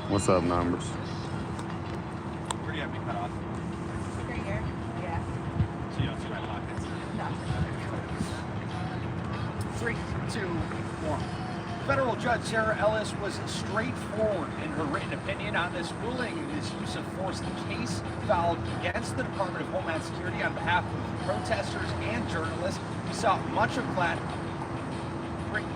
What's up, numbers? Where do you have me cut off? Right here? Yeah. So you don't see my pockets? No. 3, 2, 1. Federal Judge Sarah Ellis was straightforward in her written opinion on this ruling. This use of force case filed against the Department of Homeland Security on behalf of protesters and journalists. We saw much of that. 3, 2.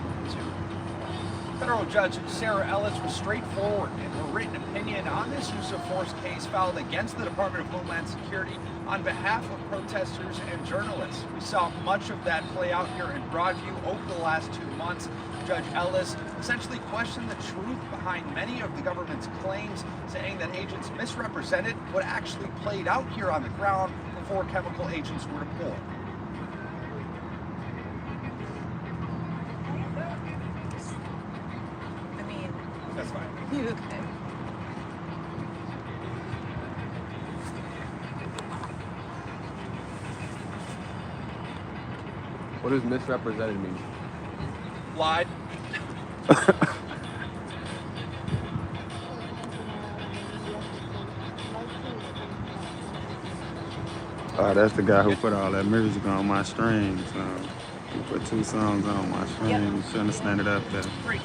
Federal Judge Sarah Ellis was straightforward in her written opinion on this use of force case filed against the Department of Homeland Security on behalf of protesters and journalists. We saw much of that play out here in Broadview over the last 2 months. Judge Ellis essentially questioned the truth behind many of the government's claims, saying that agents misrepresented what actually played out here on the ground before chemical agents were deployed. I mean, That's fine. you okay? What does misrepresented mean? Lied. Oh, that's the guy who put all that music on my stream. So he put 2 songs on my stream. Yep. You shouldn't have standed up there. 3,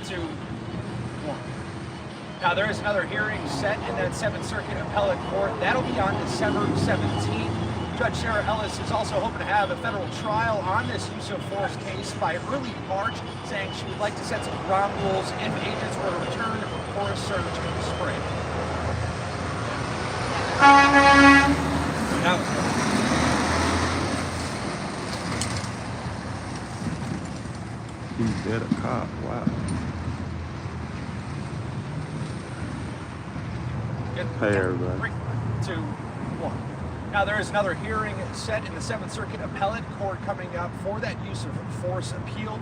2, 1. Now there is another hearing set in that 7th Circuit Appellate Court. That'll be on December 17th. Judge Sarah Ellis is also hoping to have a federal trial on this use of force case by early March, saying she would like to set some ground rules if agents were to return for a surge in the spring. Now, He's dead a cop. Wow. Hey, everybody. 3, 2, 1. Now there is another hearing set in the 7th Circuit Appellate Court coming up for that use of force appeal.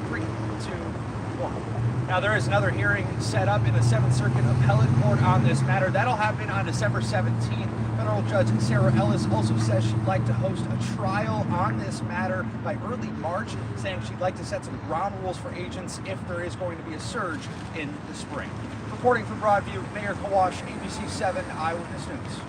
3, 2, 1. Now there is another hearing set up in the 7th Circuit Appellate Court on this matter. That'll happen on December 17th. Federal Judge Sarah Ellis also says she'd like to host a trial on this matter by early March, saying she'd like to set some ground rules for agents if there is going to be a surge in the spring. Reporting from Broadview, Mayor Kawash, ABC 7 Eyewitness News.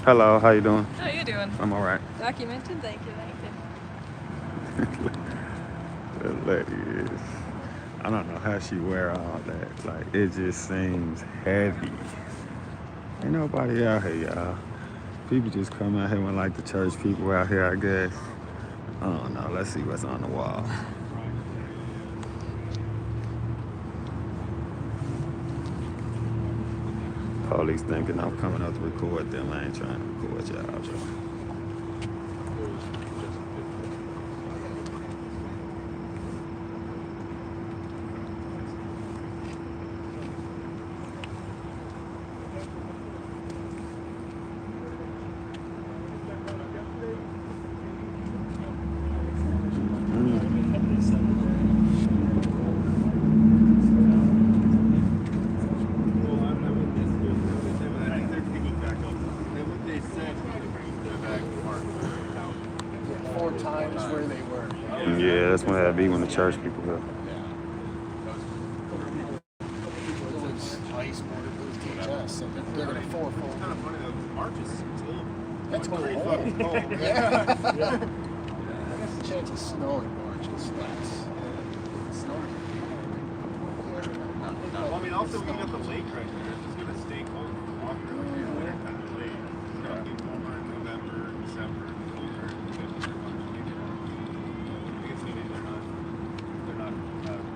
Hello, how you doing? How you doing? I'm all right. Documented? Thank you, thank you. That lady is, I don't know how she wear all that. Like, it just seems heavy. Ain't nobody out here, y'all. People just come out here when like the church people out here, I guess. I don't know. Let's see what's on the wall. Police thinking I'm coming up to record them. I ain't trying to record y'all, Joe. Times where they were. Yeah, that's when that be when the church people go. It was ice board, it was DHS, so they're going to fourfold. Kind of funny though, March is still That's pretty cold. fucking cold. Yeah. I guess the chance of snow in March is less. Snowing. Well, I mean, also we got the lake right there. It's just going to stay cold for longer. Like the winter kind of lake. It's going to be warmer in November, December, colder in February, March. I guess maybe they're not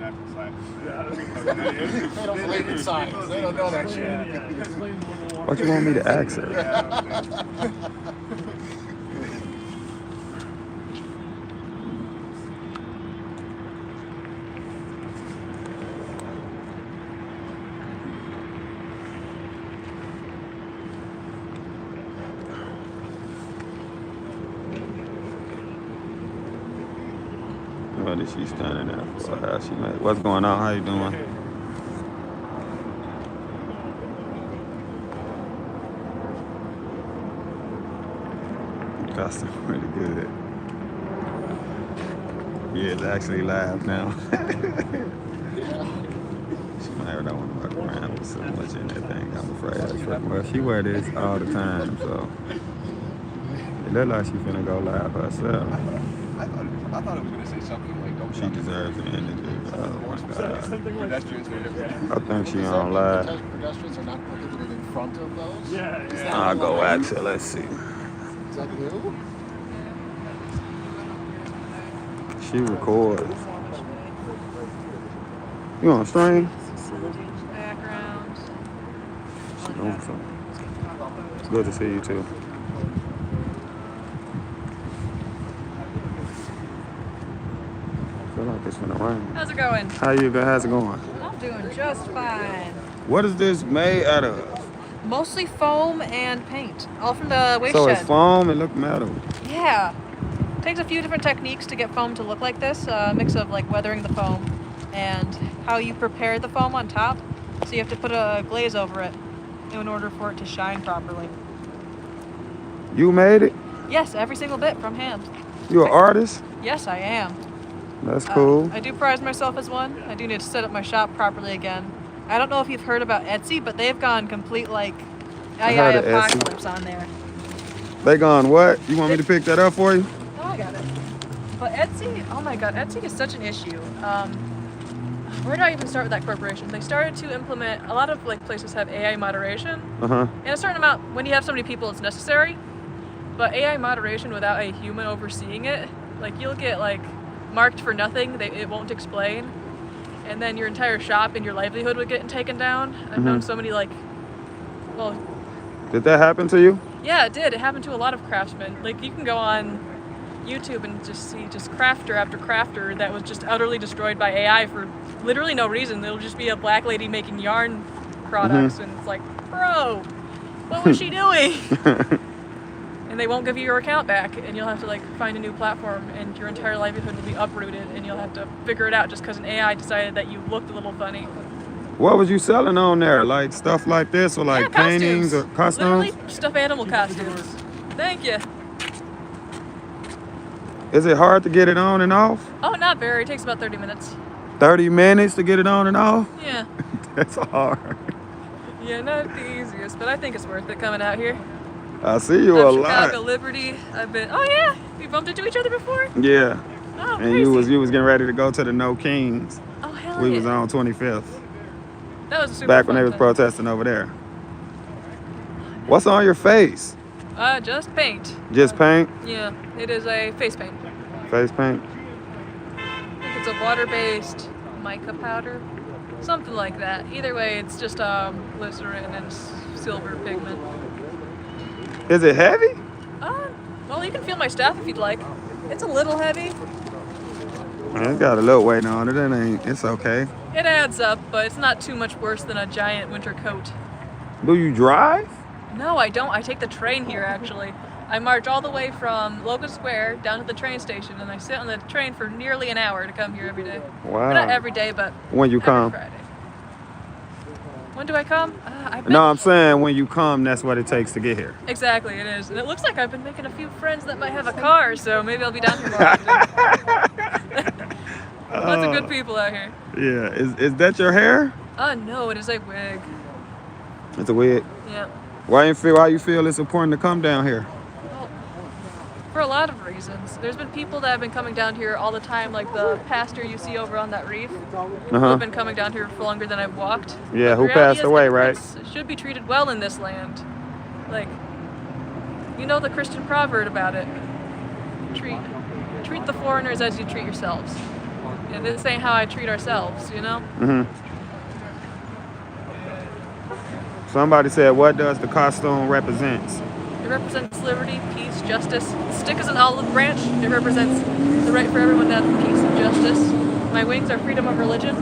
natural signs. They don't believe in science. They don't know that shit. What you want me to ask her? What is she standing there for? How she made? What's going on? How you doing? Costume pretty good. Yeah, it's actually live now. She might not want to walk around with so much in that thing. I'm afraid. Well, she wear this all the time, so it look like she finna go live herself. I thought it was going to say something like, don't She deserves an interview. Oh my God. pedestrians made it. I think she on live. Pedestrians are not prohibited in front of those? I'll go ask her. Let's see. Is that new? She records. You on stream? Background. She doing something. It's good to see you too. I feel like it's gonna rain. How's it going? How's it going? I'm doing just fine. What is this made out of? Mostly foam and paint, all from the waste So shed. it's foam, it look metal. Yeah. Takes a few different techniques to get foam to look like this. A mix of like weathering the foam and how you prepare the foam on top. So you have to put a glaze over it in order for it to shine properly. You made it? Yes, every single bit from hand. You an artist? Yes, I am. That's cool. I do prize myself as one. I do need to set up my shop properly again. I don't know if you've heard about Etsy, but they've gone complete like heard of Etsy. apocalypse on there. They gone what? You want me to pick that up for you? Oh, I got it. But Etsy, oh my god, Etsy is such an issue. Where do I even start with that corporation? They started to implement, a lot of like places have AI moderation. Uh-huh. And a certain amount, when you have so many people, it's necessary. But AI moderation without a human overseeing it, like you'll get like marked for nothing, it won't explain. And then your entire shop and your livelihood would get taken down. I've known so many like, well, Did that happen to you? yeah, it did. It happened to a lot of craftsmen. Like you can go on YouTube and just see just crafter after crafter that was just utterly destroyed by AI for literally no reason. It'll just be a black lady making yarn products and it's like, bro, what was she doing? And they won't give you your account back and you'll have to like find a new platform and your entire livelihood will be uprooted and you'll have to figure it out just because an AI decided that you looked a little funny. What was you selling on there? Like stuff like this or like Yeah, paintings or costumes? Literally stuffed animal costumes. Thank you. Is it hard to get it on and off? Oh, not very. It takes about 30 minutes. 30 minutes to get it on and off? Yeah. That's hard. Yeah, not the easiest, but I think it's worth it coming out here. I see you a Chicago, lot. Liberty. I've been. Oh yeah, we bumped into each other before. Yeah. Oh, And crazy. you was getting ready to go to the No Kings. Oh hell We yeah. was on 25th. That was a super Back fun when they was time. protesting over there. What's on your face? Just paint. Just paint? Yeah, it is a face paint. Face paint? I think it's a water-based mica powder, something like that. Either way, it's just glycerin and silver pigment. Is it heavy? Well, you can feel my staff if you'd like. It's a little heavy. Man, it's got a little weight on it. It's okay. It adds up, but it's not too much worse than a giant winter coat. Do you drive? No, I don't. I take the train here, actually. I march all the way from Logan Square down to the train station, and I sit on the train for nearly an hour to come here every day. Wow. Well, not every day, but When you every come? Friday. When do I come? I've been... No, I'm saying when you come, that's what it takes to get here. Exactly, it is. And it looks like I've been making a few friends that might have a car, so maybe I'll be down here more often. Lots of good people out here. Yeah. Is that your hair? No, it is a wig. It's a wig. Yeah. Why you feel it's important to come down here? Well, for a lot of reasons. There's been people that have been coming down here all the time, like the pastor you see over on that reef. People have been coming down here for longer than I've walked. Yeah, But who the reality passed is away, right? immigrants should be treated well in this land. Like, you know the Christian proverb about it. Treat the foreigners as you treat yourselves. And this ain't how I treat ourselves, you know? Somebody said, what does the costume represent? It represents liberty, peace, justice. The stick is an olive branch. It represents the right for everyone to have peace and justice. My wings are freedom of religion.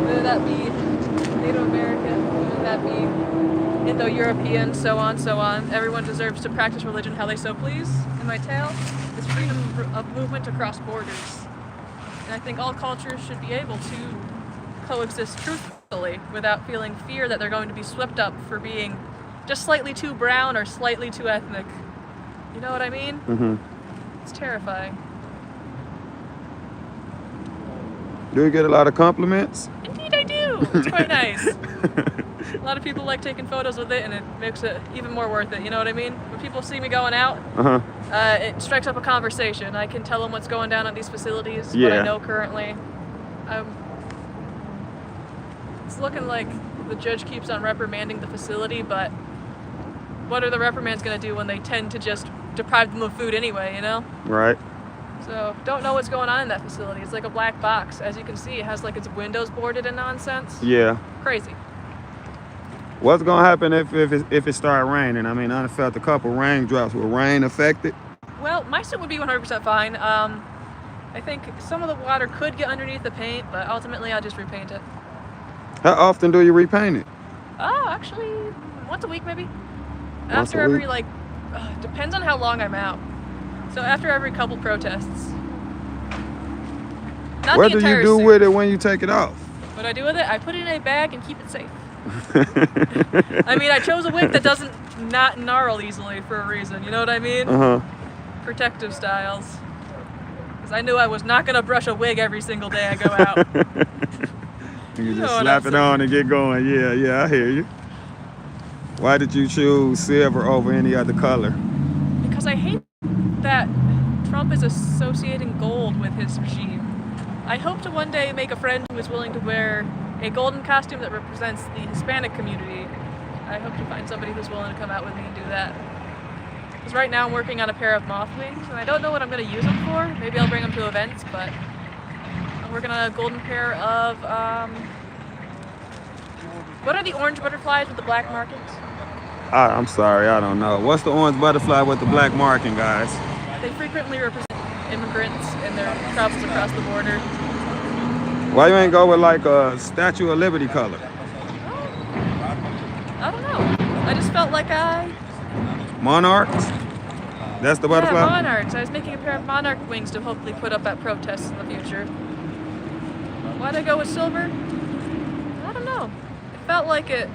Whether that be Native American, whether that be Indo-European, so on, so on. Everyone deserves to practice religion how they so please. And my tail is freedom of movement across borders. And I think all cultures should be able to coexist truthfully without feeling fear that they're going to be swept up for being just slightly too brown or slightly too ethnic. You know what I mean? It's terrifying. Do you get a lot of compliments? Indeed I do! It's quite nice. A lot of people like taking photos with it, and it makes it even more worth it, you know what I mean? When people see me going out, it strikes up a conversation. I can tell them what's going down at these facilities, what I know currently. It's looking like the judge keeps on reprimanding the facility, but what are the reprimands going to do when they tend to just deprive them of food anyway, you know? Right. So, don't know what's going on in that facility. It's like a black box. As you can see, it has like its windows boarded and nonsense. Yeah. Crazy. What's going to happen if it started raining? I mean, I felt a couple raindrops. Will rain affect it? Well, my suit would be 100% fine. I think some of the water could get underneath the paint, but ultimately I'll just repaint it. How often do you repaint it? Oh, actually, once a week maybe. Once After a every, week? like, depends on how long I'm out. So after every couple protests. Not What the do you entire do suit. with it when you take it off? What I do with it, I put it in a bag and keep it safe. I mean, I chose a wig that doesn't not gnarl easily for a reason. You know what I mean? Protective styles. Because I knew I was not going to brush a wig every single day I go out. You know just what slap I'm it on and get going. Yeah, I hear you. Why did you choose silver over any other color? Because I hate that Trump is associating gold with his regime. I hope to one day make a friend who is willing to wear a golden costume that represents the Hispanic community. I hope to find somebody who's willing to come out with me and do that. Because right now I'm working on a pair of moth wings, and I don't know what I'm going to use them for. Maybe I'll bring them to events, but I'm working on a golden pair of, what are the orange butterflies with the black markings? I'm sorry, I don't know. What's the orange butterfly with the black marking, guys? They frequently represent immigrants in their travels across the border. Why you ain't go with like a Statue of Liberty color? I don't know. I just felt like Monarchs? That's the butterfly? Yeah, monarchs. I was making a pair of monarch wings to hopefully put up at protests in the future. Why'd I go with silver? I don't know. It felt like it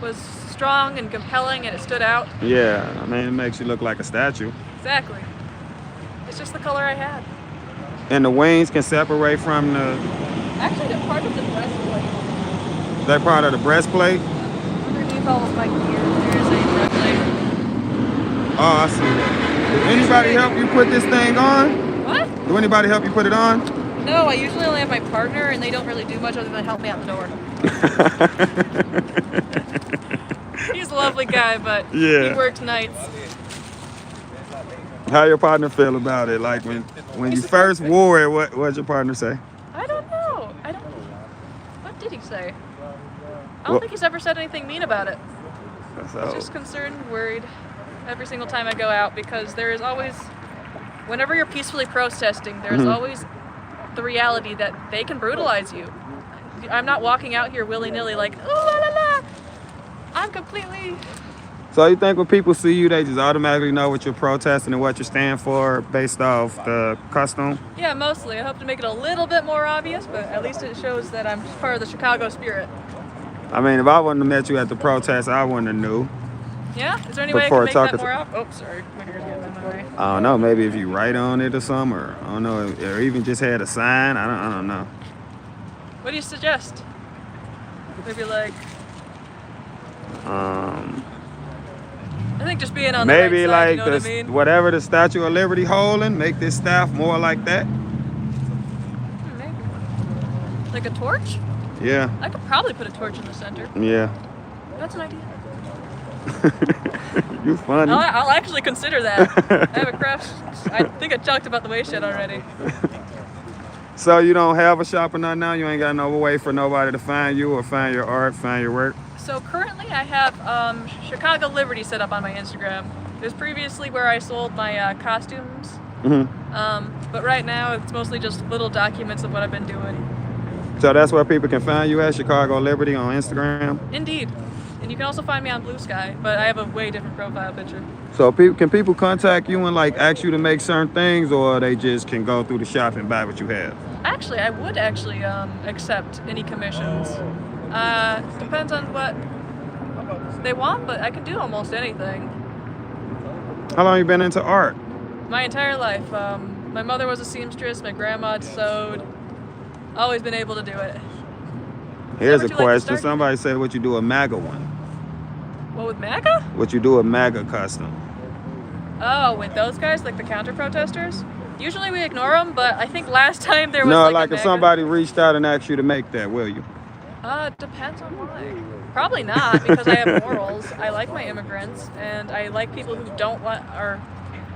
was strong and compelling and it stood out. Yeah, I mean, it makes you look like a statue. Exactly. It's just the color I had. And the wings can separate from the... Actually, they're part of the breastplate. They're part of the breastplate? Underneath all of my gear, there's a breastplate. Oh, I see that. Did anybody help you put this thing on? What? Do anybody help you put it on? No, I usually only have my partner, and they don't really do much other than help me out the door. He's a lovely guy, but Yeah. he works nights. How your partner feel about it? Like when you first wore it, what'd your partner say? I don't know. What did he say? I don't Well- think he's ever said anything mean about it. So, He's just concerned, worried every single time I go out because there is always, whenever you're peacefully protesting, there's always the reality that they can brutalize you. I'm not walking out here willy-nilly like, ooh la la la. I'm completely... so you think when people see you, they just automatically know what you're protesting and what you stand for based off the costume? Yeah, mostly. I hope to make it a little bit more obvious, but at least it shows that I'm part of the Chicago spirit. I mean, if I wouldn't have met you at the protest, I wouldn't have knew. Yeah? Is there any way I Before can make that talking more obvious? Oh, sorry. My hair's getting in my way. I don't know, maybe if you write on it or something, or I don't know, or even just had a sign. I don't know. What do you suggest? Maybe like... I think just being on Maybe the right side, like you know what I mean? whatever the Statue of Liberty holding, make this staff more like that. Maybe. Like a torch? Yeah, I could probably put a torch in the center. yeah. That's an idea. You funny. I'll actually consider that. I have a craft. I think I talked about the waist shed already. So you don't have a shop or nothing now? You ain't got no way for nobody to find you or find your art, find your work? So currently I have Chicago Liberty set up on my Instagram. It was previously where I sold my costumes. But right now it's mostly just little documents of what I've been doing. So that's where people can find you at, Chicago Liberty on Instagram? Indeed. And you can also find me on Blue Sky, but I have a way different profile picture. So can people contact you and like ask you to make certain things, or they just can go through the shop and buy what you have? Actually, I would actually accept any commissions. Depends on what they want, but I can do almost anything. How long you been into art? My entire life. My mother was a seamstress, my grandma had sewed. Always been able to do it. Here's a would you like to question. start? Somebody said, what you do a MAGA one? What, with MAGA? What you do a MAGA custom? Oh, with those guys, like the counter-protesters? Usually we ignore them, but I think last time there was No, like like a if MAGA. somebody reached out and asked you to make that, will you? Depends on why. Probably not, because I have morals. I like my immigrants, and I like people who don't want, or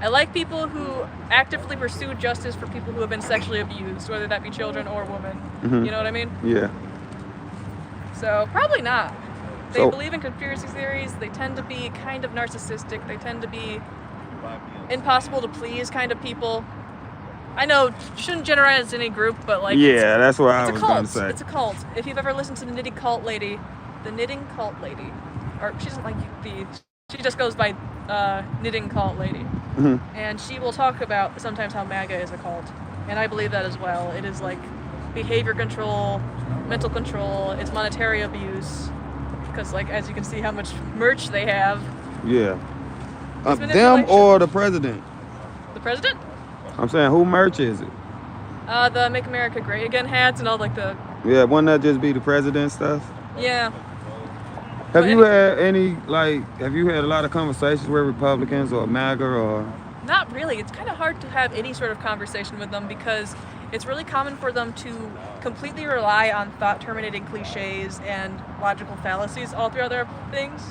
I like people who actively pursue justice for people who have been sexually abused, whether that be children or women. You know what I mean? Yeah. So probably not. They So- believe in conspiracy theories. They tend to be kind of narcissistic. They tend to be impossible to please kind of people. I know, shouldn't generalize any group, but like Yeah, that's what I it's was a going cult. to say. It's a cult. If you've ever listened to the Knitting Cult Lady, or she doesn't like she just goes by Knitting Cult Lady, and she will talk about sometimes how MAGA is a cult, and I believe that as well. It is like behavior control, mental control, it's monetary abuse, because like as you can see how much merch they have. Yeah. It's Them manipulation. or the president? The president? I'm saying, who merch is it? The Make America Great Again hats and all like the Yeah, wouldn't that just be the president stuff? yeah. Have But you had have you had a lot of conversations with Republicans or MAGA or? Not really. It's kind of hard to have any sort of conversation with them because it's really common for them to completely rely on thought-terminating cliches and logical fallacies all throughout their things.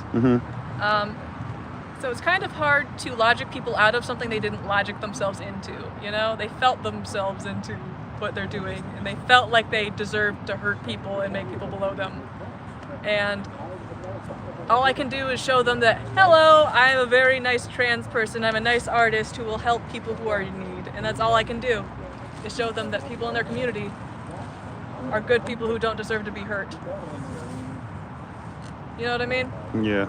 So it's kind of hard to logic people out of something they didn't logic themselves into, you know? They felt themselves into what they're doing, and they felt like they deserved to hurt people and make people below them. And all I can do is show them that, hello, I'm a very nice trans person, I'm a nice artist who will help people who are in need. And that's all I can do, is show them that people in their community are good people who don't deserve to be hurt. You know what I mean? Yeah.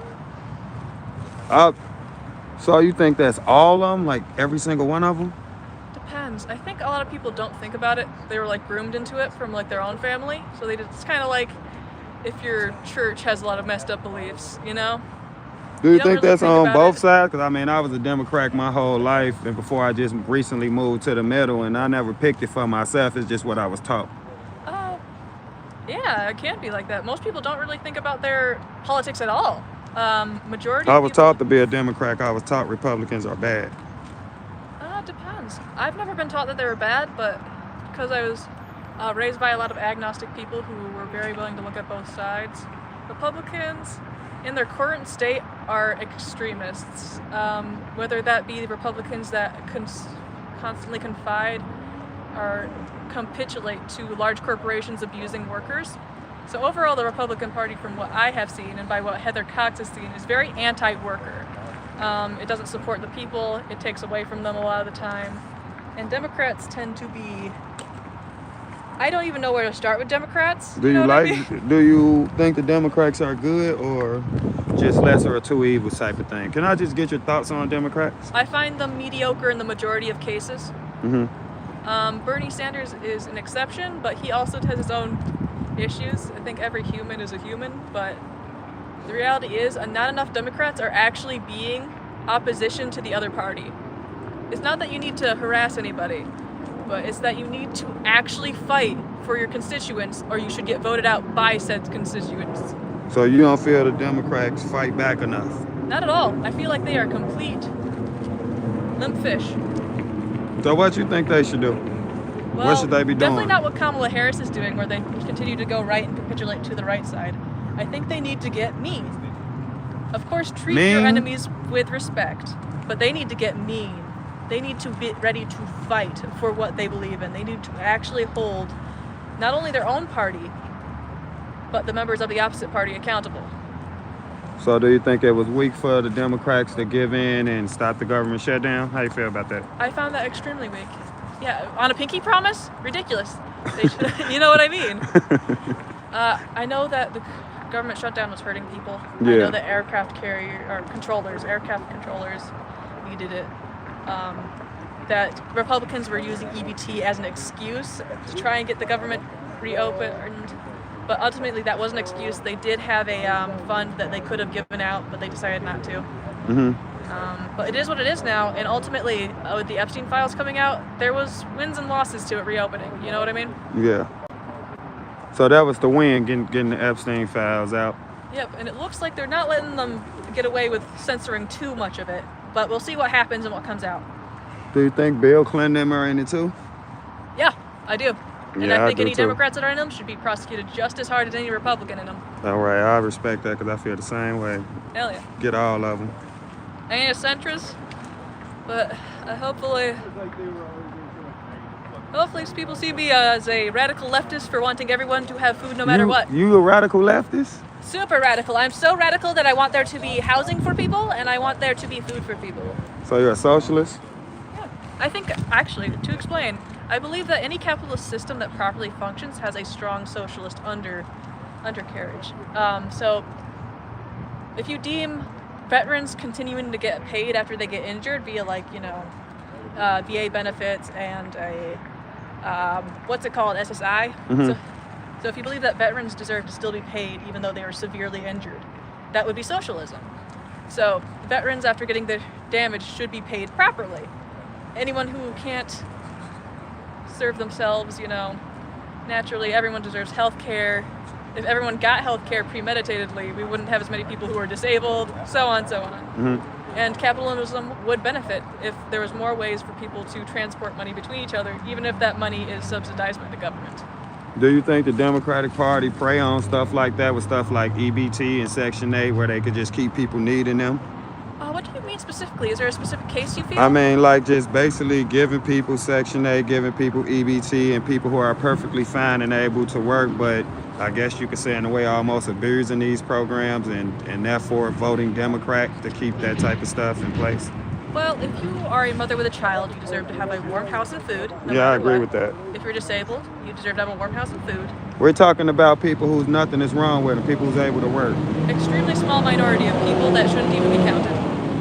So you think that's all of them, like every single one of them? Depends. I think a lot of people don't think about it. They were like groomed into it from like their own family. So it's kind of like if your church has a lot of messed up beliefs, you know? Do you You don't think really that's think on about both it. sides? Because I mean, I was a Democrat my whole life, and before I just recently moved to the middle, and I never picked it for myself. It's just what I was taught. Yeah, it can be like that. Most people don't really think about their politics at all. Majority I of was people, taught to be a Democrat. I was taught Republicans are bad. It depends. I've never been taught that they were bad, but because I was raised by a lot of agnostic people who were very willing to look at both sides, Republicans in their current state are extremists. Whether that be the Republicans that constantly confide or capitulate to large corporations abusing workers. So overall, the Republican Party, from what I have seen and by what Heather Cox has seen, is very anti-worker. It doesn't support the people, it takes away from them a lot of the time. And Democrats tend to be, I don't even know where to start with Democrats. Do you know what I like? mean? Do you think the Democrats are good or just lesser of two evils type of thing? Can I just get your thoughts on Democrats? I find them mediocre in the majority of cases. Bernie Sanders is an exception, but he also has his own issues. I think every human is a human, but the reality is not enough Democrats are actually being opposition to the other party. It's not that you need to harass anybody, but it's that you need to actually fight for your constituents, or you should get voted out by said constituents. So you don't feel the Democrats fight back enough? Not at all. I feel like they are complete limp fish. So what you think they should do? Well, What should they be definitely doing? not what Kamala Harris is doing, where they continue to go right and capitulate to the right side. I think they need to get mean. Of course, treat your Mean? enemies with respect, but they need to get mean. they need to be ready to fight for what they believe in. They need to actually hold not only their own party, but the members of the opposite party accountable. So do you think it was weak for the Democrats to give in and stop the government shutdown? How you feel about that? I found that extremely weak. Yeah, on a pinky promise? Ridiculous. They should, you know what I mean? I know that the government shutdown was hurting people. Yeah. I know that aircraft controllers needed it. That Republicans were using EBT as an excuse to try and get the government reopened. But ultimately, that was an excuse. They did have a fund that they could have given out, but they decided not to. But it is what it is now. And ultimately, with the Epstein files coming out, there was wins and losses to it reopening. You know what I mean? Yeah. So that was the win, getting the Epstein files out. Yep. And it looks like they're not letting them get away with censoring too much of it. But we'll see what happens and what comes out. Do you think Bill Clinton them are in it too? Yeah, I do. And Yeah, I think do any too. Democrats that are in them should be prosecuted just as hard as any Republican in them. All right, I respect that because I feel the same way. Hell yeah. Get all of them. I ain't a centrist, but hopefully people see me as a radical leftist for wanting everyone to have food no matter what. You a radical leftist? Super radical. I'm so radical that I want there to be housing for people and I want there to be food for people. So you're a socialist? Yeah. I think, actually, to explain, I believe that any capitalist system that properly functions has a strong socialist undercarriage. So if you deem veterans continuing to get paid after they get injured via VA benefits and what's it called, SSI? So if you believe that veterans deserve to still be paid even though they were severely injured, that would be socialism. So veterans after getting the damage should be paid properly. Anyone who can't serve themselves, naturally everyone deserves health care. If everyone got health care premeditatedly, we wouldn't have as many people who are disabled, so on. And capitalism would benefit if there was more ways for people to transport money between each other, even if that money is subsidized by the government. Do you think the Democratic Party prey on stuff like that with stuff like EBT and Section 8 where they could just keep people needing them? What do you mean specifically? Is there a specific case you feel? I mean, like just basically giving people Section 8, giving people EBT, and people who are perfectly fine and able to work, but I guess you could say in a way almost abusing these programs and therefore voting Democrat to keep that type of stuff in place. Well, if you are a mother with a child, you deserve to have a warm house and food. Yeah, I agree with that. If you're disabled, you deserve to have a warm house and food. We're talking about people who's nothing is wrong with them, people who's able to work. Extremely small minority of people that shouldn't even be counted.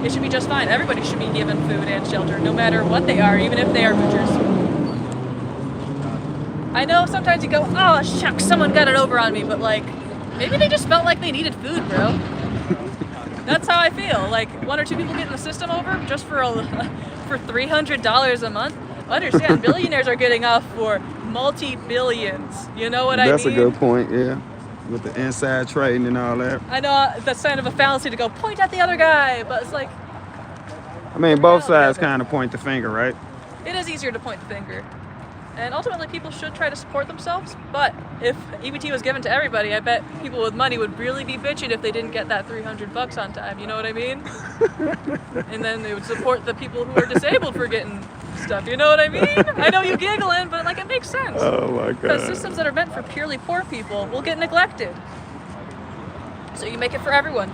It should be just fine. Everybody should be given food and shelter, no matter what they are, even if they are butchers. I know sometimes you go, oh shucks, someone got it over on me, but maybe they just felt like they needed food, bro. That's how I feel. Like one or two people getting the system over just for $300 a month. Understand, billionaires are getting off for multi-billions. You know what I mean? That's a good point, yeah. With the inside trading and all that. I know that's kind of a fallacy to go point at the other guy, but it's like... I mean, both sides kind of point the finger, right? It is easier to point the finger. And ultimately, people should try to support themselves. But if EBT was given to everybody, I bet people with money would really be bitching if they didn't get that $300 on time. You know what I mean? And then they would support the people who are disabled for getting stuff. You know what I mean? I know you giggling, but it makes sense. Oh my God. Because systems that are meant for purely poor people will get neglected. So you make it for everyone.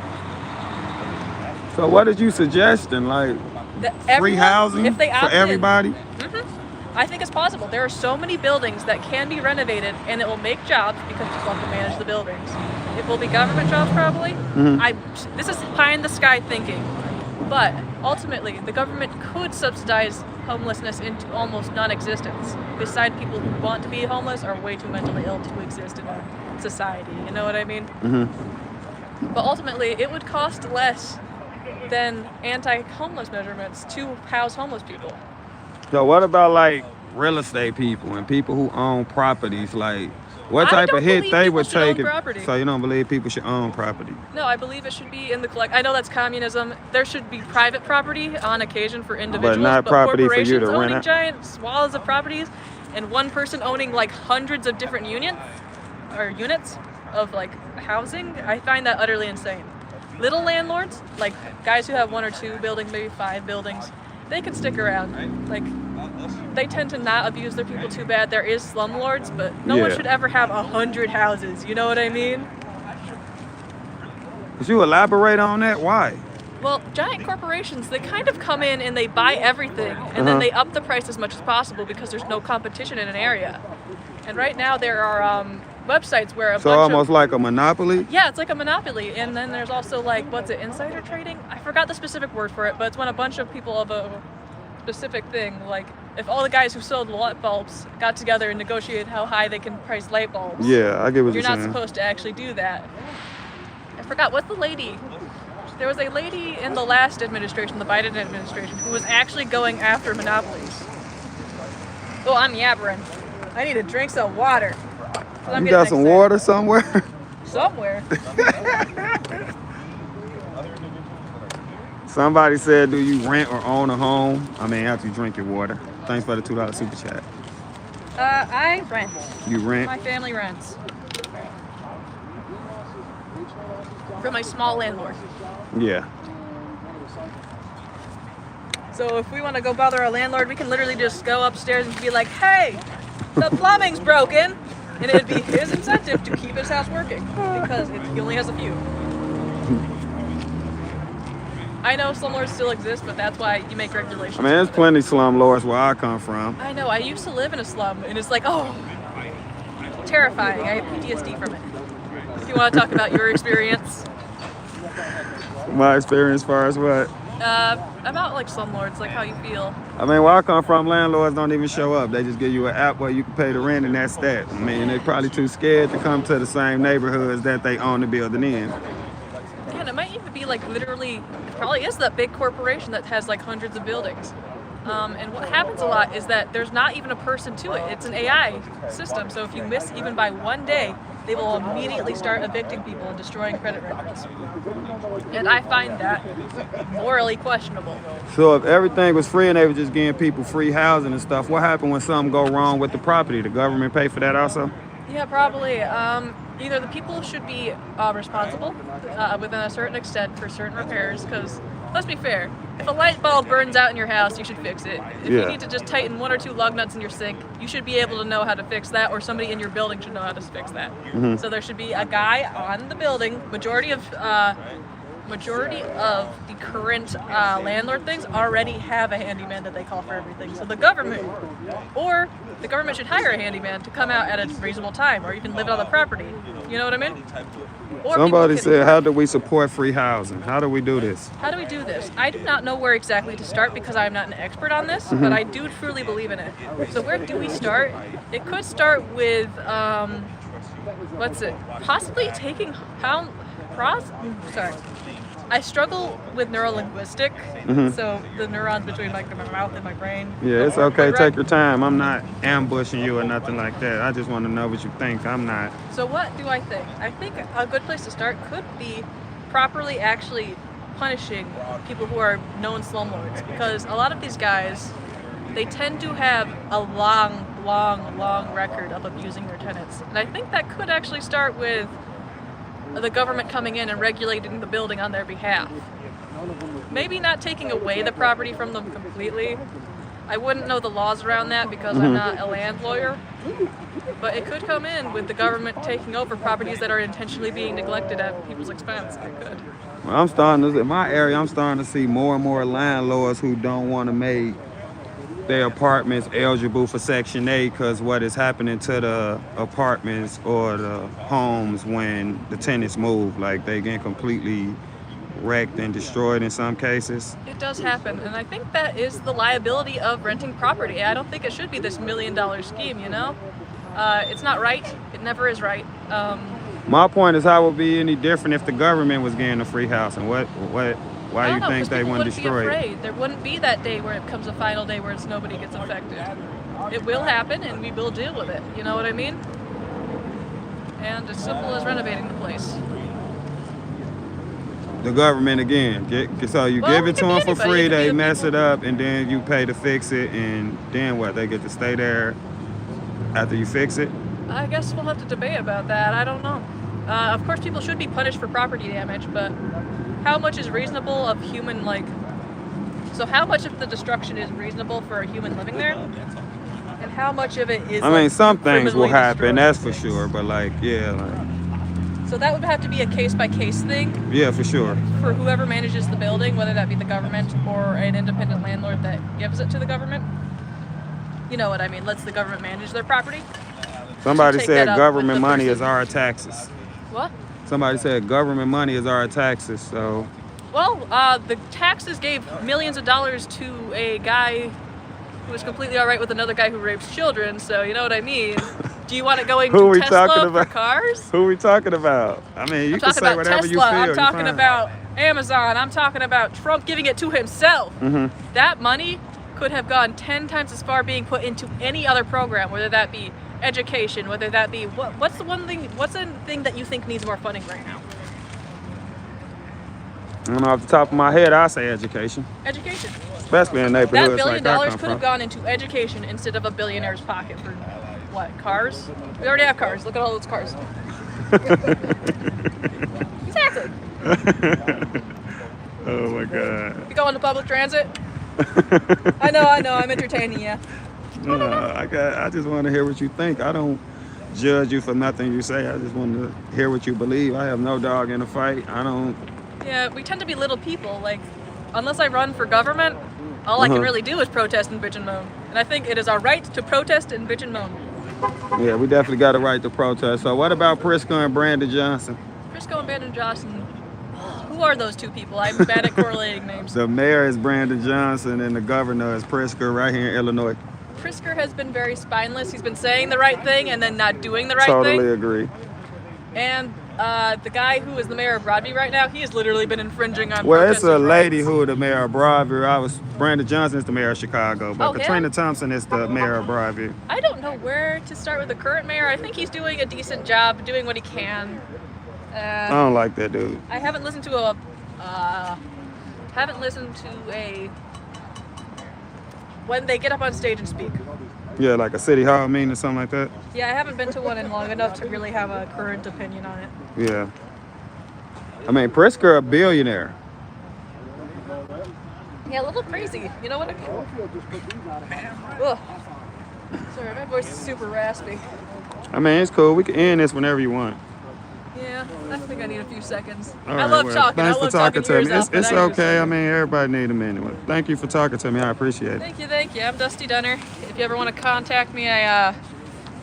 So what did you suggesting? Free housing if they for opt in. everybody? I think it's possible. There are so many buildings that can be renovated and it will make jobs because people have to manage the buildings. It will be government jobs probably. This is pie in the sky thinking. But ultimately, the government could subsidize homelessness into almost non-existence. Besides, people who want to be homeless are way too mentally ill to exist in a society. You know what I mean? But ultimately, it would cost less than anti-homeless measurements to house homeless people. So what about real estate people and people who own properties? What type of hit they would take? So you don't believe people should own property? No, I believe it should be in the I know that's communism. There should be private property on occasion for individuals, but not property for you to rent owning out. Giant swaths of properties, and one person owning hundreds of different units of housing. I find that utterly insane. Little landlords, guys who have one or two buildings, maybe 5 buildings, they can stick around. Like, they tend to not abuse their people too bad. There is slumlords, but no one Yeah. should ever have 100 houses. You know what I mean? Could you elaborate on that? Why? Well, giant corporations, they kind of come in and they buy everything, and then they up the price as much as possible because there's no competition in an area. And right now there are websites where a So bunch almost of... like a monopoly? Yeah, it's like a monopoly. And then there's also like, what's it, insider trading? I forgot the specific word for it, but it's when a bunch of people of a specific thing, like if all the guys who sold light bulbs got together and negotiated how high they can price light bulbs. Yeah, I get what You're you're not saying. supposed to actually do that. I forgot, what's the lady? There was a lady in the last administration, the Biden administration, who was actually going after monopolies. Oh, I'm yabbering. I need to drink some water. 'Cause I'm You getting got some excited. water somewhere? Somewhere. Somebody said, do you rent or own a home? I mean, after you drink your water. Thanks for the $2 super chat. I rent. You rent? My family rents. From a small landlord. Yeah. So if we want to go bother our landlord, we can literally just go upstairs and be like, hey, the plumbing's broken. And it'd be his incentive to keep his house working because he only has a few. I know slumlords still exist, but that's why you make regulations. I mean, there's plenty of slumlords where I come from. I know, I used to live in a slum, and it's like, oh, terrifying. I have PTSD from it. If you want to talk about your experience. My experience as far as what? About like slumlords, like how you feel. I mean, where I come from, landlords don't even show up. They just give you an app where you can pay the rent and that's that. I mean, they're probably too scared to come to the same neighborhoods that they own the building in. Man, it might even be like literally, it probably is that big corporation that has like hundreds of buildings. And what happens a lot is that there's not even a person to it. It's an AI system. So if you miss even by one day, they will immediately start evicting people and destroying credit records. And I find that morally questionable. So if everything was free and they were just giving people free housing and stuff, what happened when something go wrong with the property? The government pay for that also? Yeah, probably. Either the people should be responsible within a certain extent for certain repairs, because let's be fair, if a light bulb burns out in your house, you should fix it. If you need to just tighten 1 or 2 lug nuts in your sink, you should be able to know how to fix that, or somebody in your building should know how to fix that. So there should be a guy on the building. Majority of the current landlord things already have a handyman that they call for everything. So the government should hire a handyman to come out at a reasonable time, or even live on the property. You know what I mean? Or Somebody people can- said, how do we support free housing? How do we do this? How do we do this? I do not know where exactly to start because I'm not an expert on this, but I do truly believe in it. So where do we start? It could start with, possibly taking sorry. I struggle with neurolinguistic, so the neurons between like my mouth and my brain. Yeah, it's okay. Take your time. I'm not ambushing you or nothing like that. I just want to know what you think. I'm not. So what do I think? I think a good place to start could be properly actually punishing people who are known slumlords, because a lot of these guys, they tend to have a long record of abusing their tenants. And I think that could actually start with the government coming in and regulating the building on their behalf. Maybe not taking away the property from them completely. I wouldn't know the laws around that because I'm not a land lawyer. But it could come in with the government taking over properties that are intentionally being neglected at people's expense. It could. Well, in my area, I'm starting to see more and more landlords who don't want to make their apartments eligible for Section 8 because what is happening to the apartments or the homes when the tenants move, like they get completely wrecked and destroyed in some cases. It does happen, and I think that is the liability of renting property. I don't think it should be this $1 million scheme, you know? It's not right. It never is right. My point is, how would it be any different if the government was getting a free house? And why I you don't know, think 'cause they people wouldn't wouldn't destroy be it? afraid. There wouldn't be that day where it comes a final day where nobody gets affected. It will happen, and we will deal with it. You know what I mean? And as simple as renovating the place. The government again. So you Well, give it it to could be them for anybody. It free, could be they the mess people. it up, and then you pay to fix it, and then what? They get to stay there after you fix it? I guess we'll have to debate about that. I don't know. Of course, people should be punished for property damage, but how much is reasonable of human, like, So how much of the destruction is reasonable for a human living there? And how much of it is I mean, some things will criminally happen, destroyed? that's for sure. But like, yeah, like, So that would have to be a case-by-case thing yeah, for sure. for whoever manages the building, whether that be the government or an independent landlord that gives it to the government. You know what I mean, lets the government manage their property. Somebody Take said that up government with the money person. is our taxes. What? Somebody said government money is our taxes. So Well, the taxes gave millions of dollars to a guy who was completely all right with another guy who rapes children, so you know what I mean. Do you want it going Who to we Tesla talking for about? cars? who we talking about? I mean, you I'm can talking say about whatever Tesla. you feel. I'm you're talking fine. about Amazon. I'm talking about Trump giving it to himself. Mm-hmm. That money could have gone 10 times as far being put into any other program, whether that be education, whether that be what's the thing that you think needs more funding right now? I don't know, off the top of my head, I say education, Education. especially in That neighborhoods $1 like billion I come could have from. gone into education instead of a billionaire's pocket for what? Cars? We already have cars. Look at all those cars. Exactly. Oh my God. You go on to public transit? I know, I'm entertaining you. I just want to hear what you think. I don't judge you for nothing you say. I just want to hear what you believe. I have no dog in the fight. I don't. Yeah, we tend to be little people. Like, unless I run for government, all I can really do is protest and bitch and moan. And I think it is our right to protest and bitch and moan. Yeah, we definitely got a right to protest. So what about Prisco and Brandon Johnson? Prisco and Brandon Johnson. Who are those two people? I'm bad at correlating names. The mayor is Brandon Johnson and the governor is Prisco right here in Illinois. Prisker has been very spineless. He's been saying the right thing and then not doing the right Totally thing. agree. And the guy who is the mayor of Broadview right now, he has literally been infringing on Well, it's a protesters' lady rights. who is the mayor of Broadview. Brandon Johnson is the mayor of Chicago, but Oh, him? Katrina Thompson is the mayor of Broadview. I don't know where to start with the current mayor. I think he's doing a decent job, doing what he can. I don't like that dude. I haven't listened to a when they get up on stage and speak. Yeah, like a city hall meeting or something like that. Yeah, I haven't been to one in long enough to really have a current opinion on it. Yeah. I mean, Pritzker a billionaire. Yeah, a little crazy. You know what I mean? Ugh. Sorry, my voice is super raspy. I mean, it's cool. We can end this whenever you want. Yeah, I think I need a few seconds. All I right, love well, talking. Thanks I love for talking to yours me. up, but It's I okay. understand. I mean, everybody need them anyway. Thank you for talking to me. I appreciate it. Thank you. I'm Dusty Dunner. If you ever want to contact me, I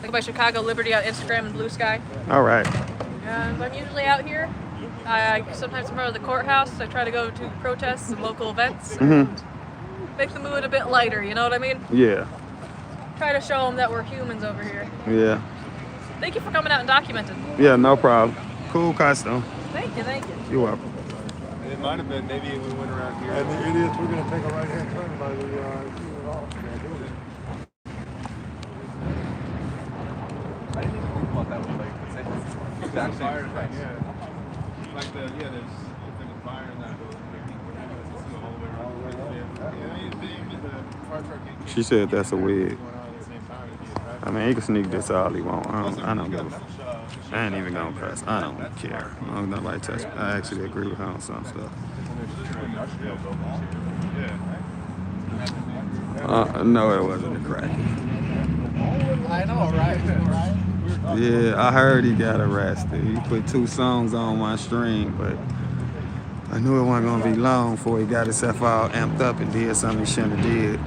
go by Chicago Liberty on Instagram and Blue Sky. All right. And I'm usually out here. I sometimes I'm part of the courthouse. I try to go to protests and local events and make the mood a bit lighter. You know what I mean? Yeah. Try to show them that we're humans over here. Yeah. Thank you for coming out and documenting. Yeah, no problem. Cool costume. Thank you. You're welcome. It might have been maybe we went around here. And the idiots were going to take a right-hand turn by the I didn't even think about that one. Like, it's exact Fire same thing, price. yeah. Like there's a fire in that building. It's the whole way around. Yeah, the fire truck ain't She said that's a wig. going on at the same time as he was driving. I mean, he can sneak this all he want. I don't give a fuck. I ain't even gonna press. I don't care. As long as nobody touch me. I actually agree with her on some stuff. No, it wasn't a crack. I know, right? Yeah, I heard he got arrested. He put 2 songs on my stream, but I knew it wasn't gonna be long before he got himself all amped up and did something he shouldn't have did.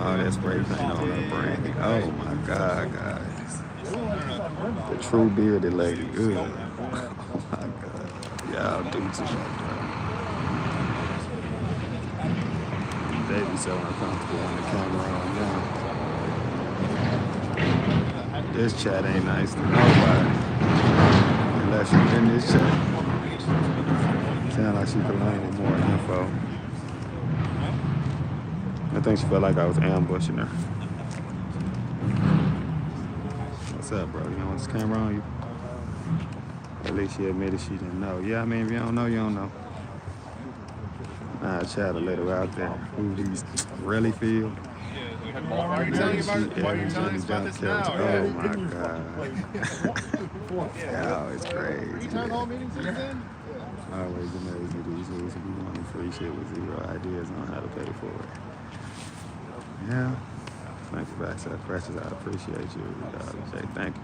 Oh, that spray paint on her brand. Oh my God, guys. The true bearded lady. Ugh. Oh my God. Y'all do too much. They be so uncomfortable when the camera on now. This chat ain't nice to nobody. Unless you're in this chat. Sound like she could learn with more info. I think she felt like I was ambushing her. What's up, bro? You don't want this camera on you? At least she admitted she didn't know. Yeah, I mean, if you don't know, you don't know. I'll chat a little out there. Who these really feel? Why are you telling me about this now? Oh my God. Oh, it's crazy. Town hall meetings he's in? Always amazed me these dudes who be wanting free shit with zero ideas on how to pay for it. Yeah. Thank you, Backside Precious. I appreciate you. Jay, thank you.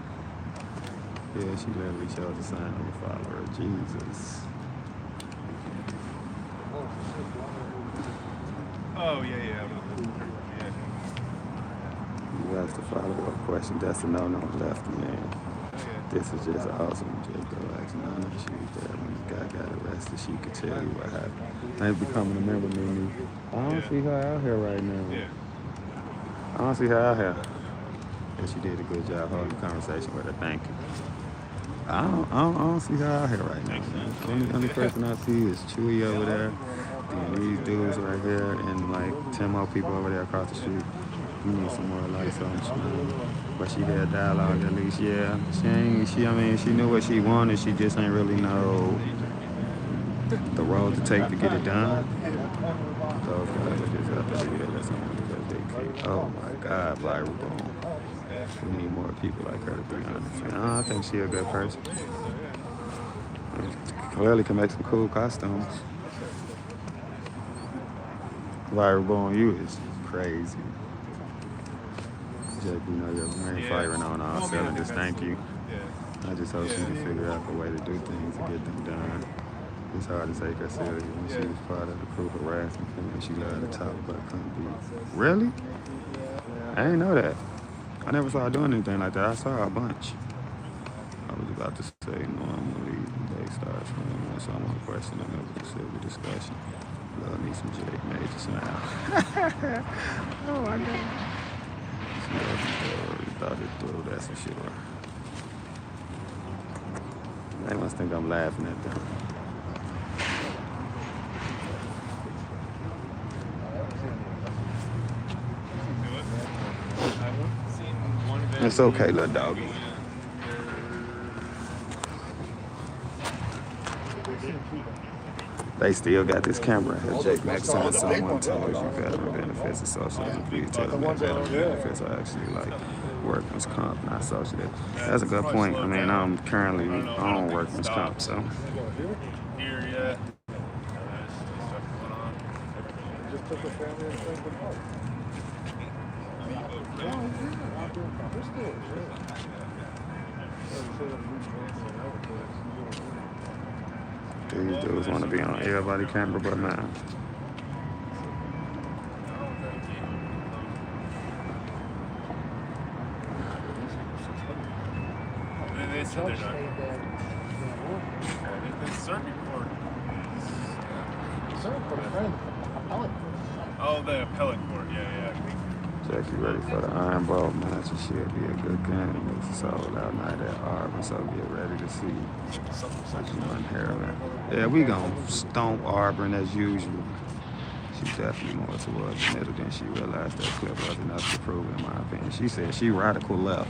Yeah, she literally chose to sign on the follower of Jesus. Oh, yeah. Yeah. You asked a follow-up question. That's a no left, man. This is just awesome. Just go ask Nana. She was there when the guy got arrested. She could tell you what happened. Ain't becoming a member, Mimi. I don't see her out here right now. Yeah. I don't see her out here. Yeah, she did a good job holding the conversation with her. Thank you. I don't see her out here right now, man. Only person I see is Chewy over there. And these dudes right here and like 10 more people over there across the street. We need some more lights on. But she had dialogue at least, yeah. She knew what she wanted. She just ain't really know the road to take to get it done. Those guys are just up there, yeah, that's something because they keep, oh my God, viral boom. We need more people like her to be honest. And I think she a good person. Clearly can make some cool costumes. Viral boom, you is crazy. Jake, you know you're firing on all cylinders. Thank you. I just hope she can figure out the way to do things to get them done. It's hard to take her serious when she was part of the crew harassment and she loved to talk but couldn't be. Really? I didn't know that. I never saw her doing anything like that. I saw her a bunch. I was about to say normally they start from when someone question another civil discussion. Love me some Jake Major smile. Oh my God. She thought it through, that's for sure. They must think I'm laughing at them. It's okay, little doggy. They still got this camera here. Jake, next time someone tells you veteran benefits and socialism, please tell them that veteran benefits are actually like workman's comp, not socialism. That's a good point. I mean, I'm currently on workman's comp, so. Here, yeah. Just took a family and friends with heart. These dudes want to be on everybody's camera but mine. They said they're not. They've circuit court. Circuit court, friend. Appellate. Oh, the appellate court, yeah. Jack, you ready for the Iron Bowl match? It should be a good game. It's a sold out night at Auburn, so get ready to see such an Harriman. Yeah, we gonna stomp Auburn as usual. She's definitely more towards the middle than she realized that clip was enough to prove it, in my opinion. She said she radical left.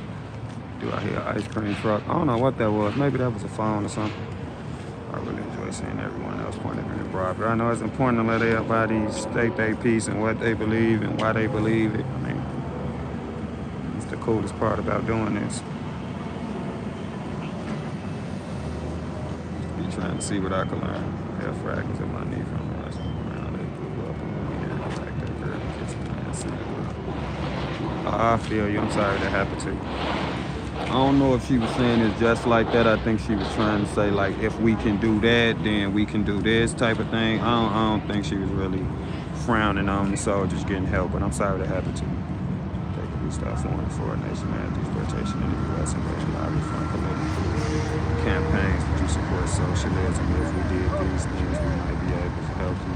Do I hear ice cream truck? I don't know what that was. Maybe that was a phone or something. I really enjoy seeing everyone else point at me in Broadview. I know it's important to let everybody state their piece and what they believe and why they believe it. I mean, it's the coolest part about doing this. Be trying to see what I can learn. Hair fragments of my knee from rushing around. They blew up and went here like that girl kissing me. I feel you. I'm sorry that happened to you. I don't know if she was saying it just like that. I think she was trying to say, like, if we can do that, then we can do this type of thing. I don't think she was really frowning on the soldiers getting help, but I'm sorry that happened to you. They could be start forming for a nation deportation in the U.S. and raise lobby fund political campaigns. Would you support socialism? If we did these things, we might be able to help you.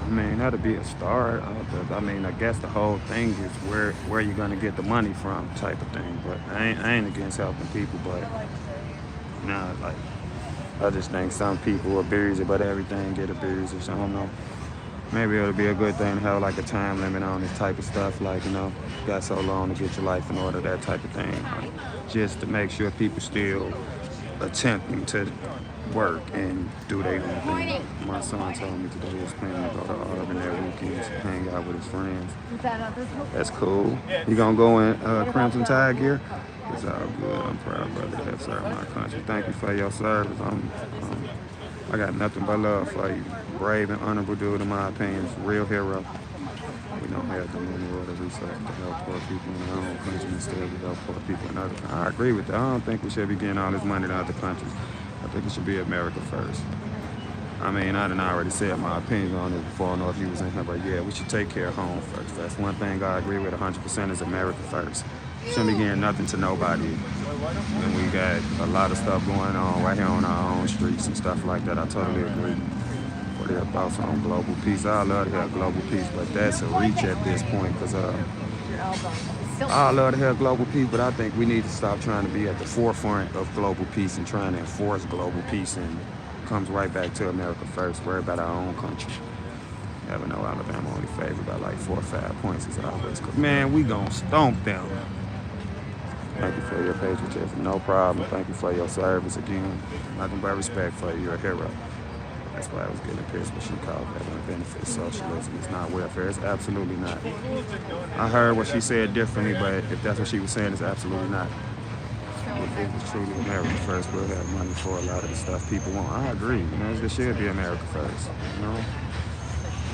I mean, that'd be a start. I mean, I guess the whole thing is where you're gonna get the money from, type of thing. But I ain't against helping people, but nah, like I just think some people are busy, but everything get abused. So I don't know. Maybe it'll be a good thing to have like a time limit on this type of stuff. Like, you know, you got so long to get your life in order, that type of thing. Like, just to make sure people still attempting to work and do their own thing. My son told me today he's planning to go to Auburn that weekend to hang out with his friends. That's cool. You gonna go in Crimson Tide gear? It's all good. I'm proud, brother, to have served my country. Thank you for your service. I got nothing but love for you. Brave and honorable dude, in my opinion. Real hero. We don't have the money or the resources to help poor people in our own country. Instead, we help poor people in other countries. I agree with that. I don't think we should be getting all this money to other countries. I think it should be America first. I mean, I done already said my opinion on it before. I don't know if you was in here, but yeah, we should take care of home first. That's one thing I agree with 100% is America first. Shouldn't be getting nothing to nobody. And we got a lot of stuff going on right here on our own streets and stuff like that. I totally agree. What are your thoughts on global peace? I love to have global peace, but that's a reach at this point because I love to have global peace, but I think we need to stop trying to be at the forefront of global peace and trying to enforce global peace, and comes right back to America first. Worry about our own country. Never know Alabama only favored by like 4 or 5 points as always. Man, we gonna stomp them. Thank you for your patriotism. No problem. Thank you for your service again. Nothing but respect for you. You're a hero. That's why I was getting pissed when she called that one benefit socialism. It's not welfare. It's absolutely not. I heard what she said differently, but if that's what she was saying, it's absolutely not. If it was truly America first, we'll have money for a lot of the stuff people want. I agree. You know, this should be America first. You know,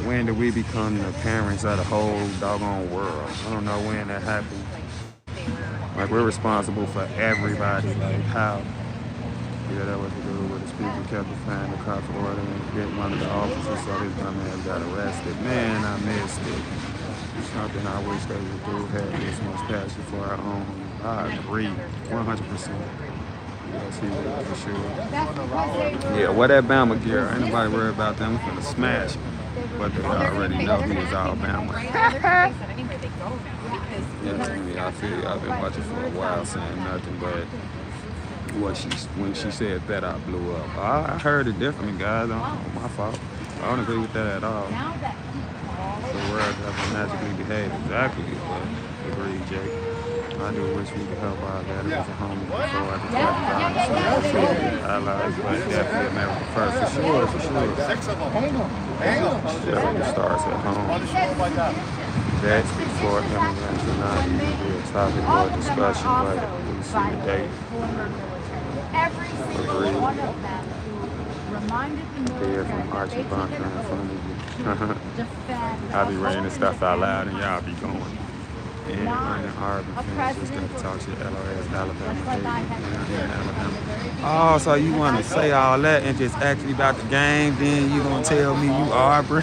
when do we become the parents of the whole doggone world? I don't know when that happened. Like, we're responsible for everybody. Like, how? Yeah, that was the dude where the speaker kept defying the cops order and getting one of the officers, so his dumb ass got arrested. Man, I missed it. Something I wish they would do, have this much passion for our own. I agree, 100%. Yes, he will, for sure. Yeah, what that Bama gear? Ain't nobody worried about them. We're gonna smash him. But they already know he was Alabama. Yeah, I feel you. I've been watching for a while, saying nothing but when she said that, I blew up. I heard it differently, guys. My fault. I don't agree with that at all. The world doesn't magically behave exactly, but agree, Jake. I do wish we could help our veterans at home before I just allies, but definitely America first, for sure, for sure. 6 of them. Yeah, it starts at home. That's before immigrants are not even be a topic or discussion, but we see the date. Every single one of them who reminded the Here from Archie Bunker in front of you. I be reading this stuff out loud and y'all be going. And running hard and just got to talk to your LOS, Alabama. Oh, so you want to say all that and just ask me about the game, then you going to tell me you Auburn?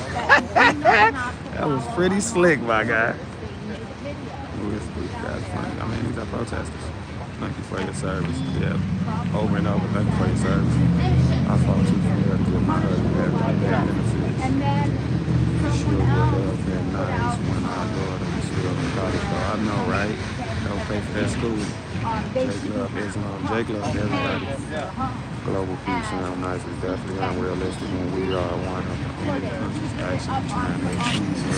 That was pretty slick, my guy. That's funny. I mean, these are protesters. Thank you for your service. Yeah, over and over. Thank you for your service. I fought too for you to get my husband that benefits. And then Sure would have been nice when our daughter was still in college. So I know, right? Don't pay for that school. Jake love Islam. Jake love everybody. Global peace sound nice. It's definitely unrealistic when we are one of the only countries actually trying to achieve peace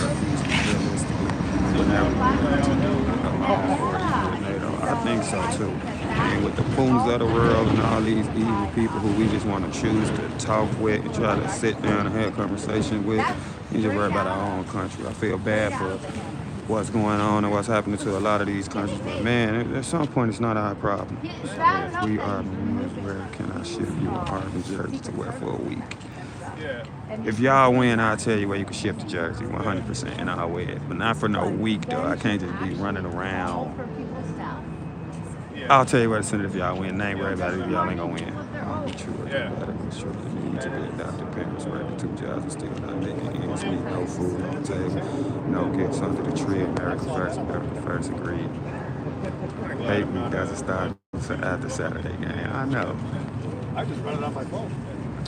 realistically. I think so too. And with the Poons of the world and all these evil people who we just want to choose to talk with and try to sit down and have a conversation with, we just worry about our own country. I feel bad for what's going on and what's happening to a lot of these countries, but man, at some point it's not our problem. So if we are winners, where can I ship you an Army jersey to wear for a week? If y'all win, I'll tell you where you can ship the jersey 100% and I'll wear it. But not for no week though. I can't just be running around. I'll tell you where to send it if y'all win. I ain't worried about it if y'all ain't gonna win. Sure the need to be adopted parents working 2 jobs and still not making ends meet, no food on the table, no gifts under the tree. America first, agreed. Hate week doesn't start after Saturday game. I know. I just read it on my phone.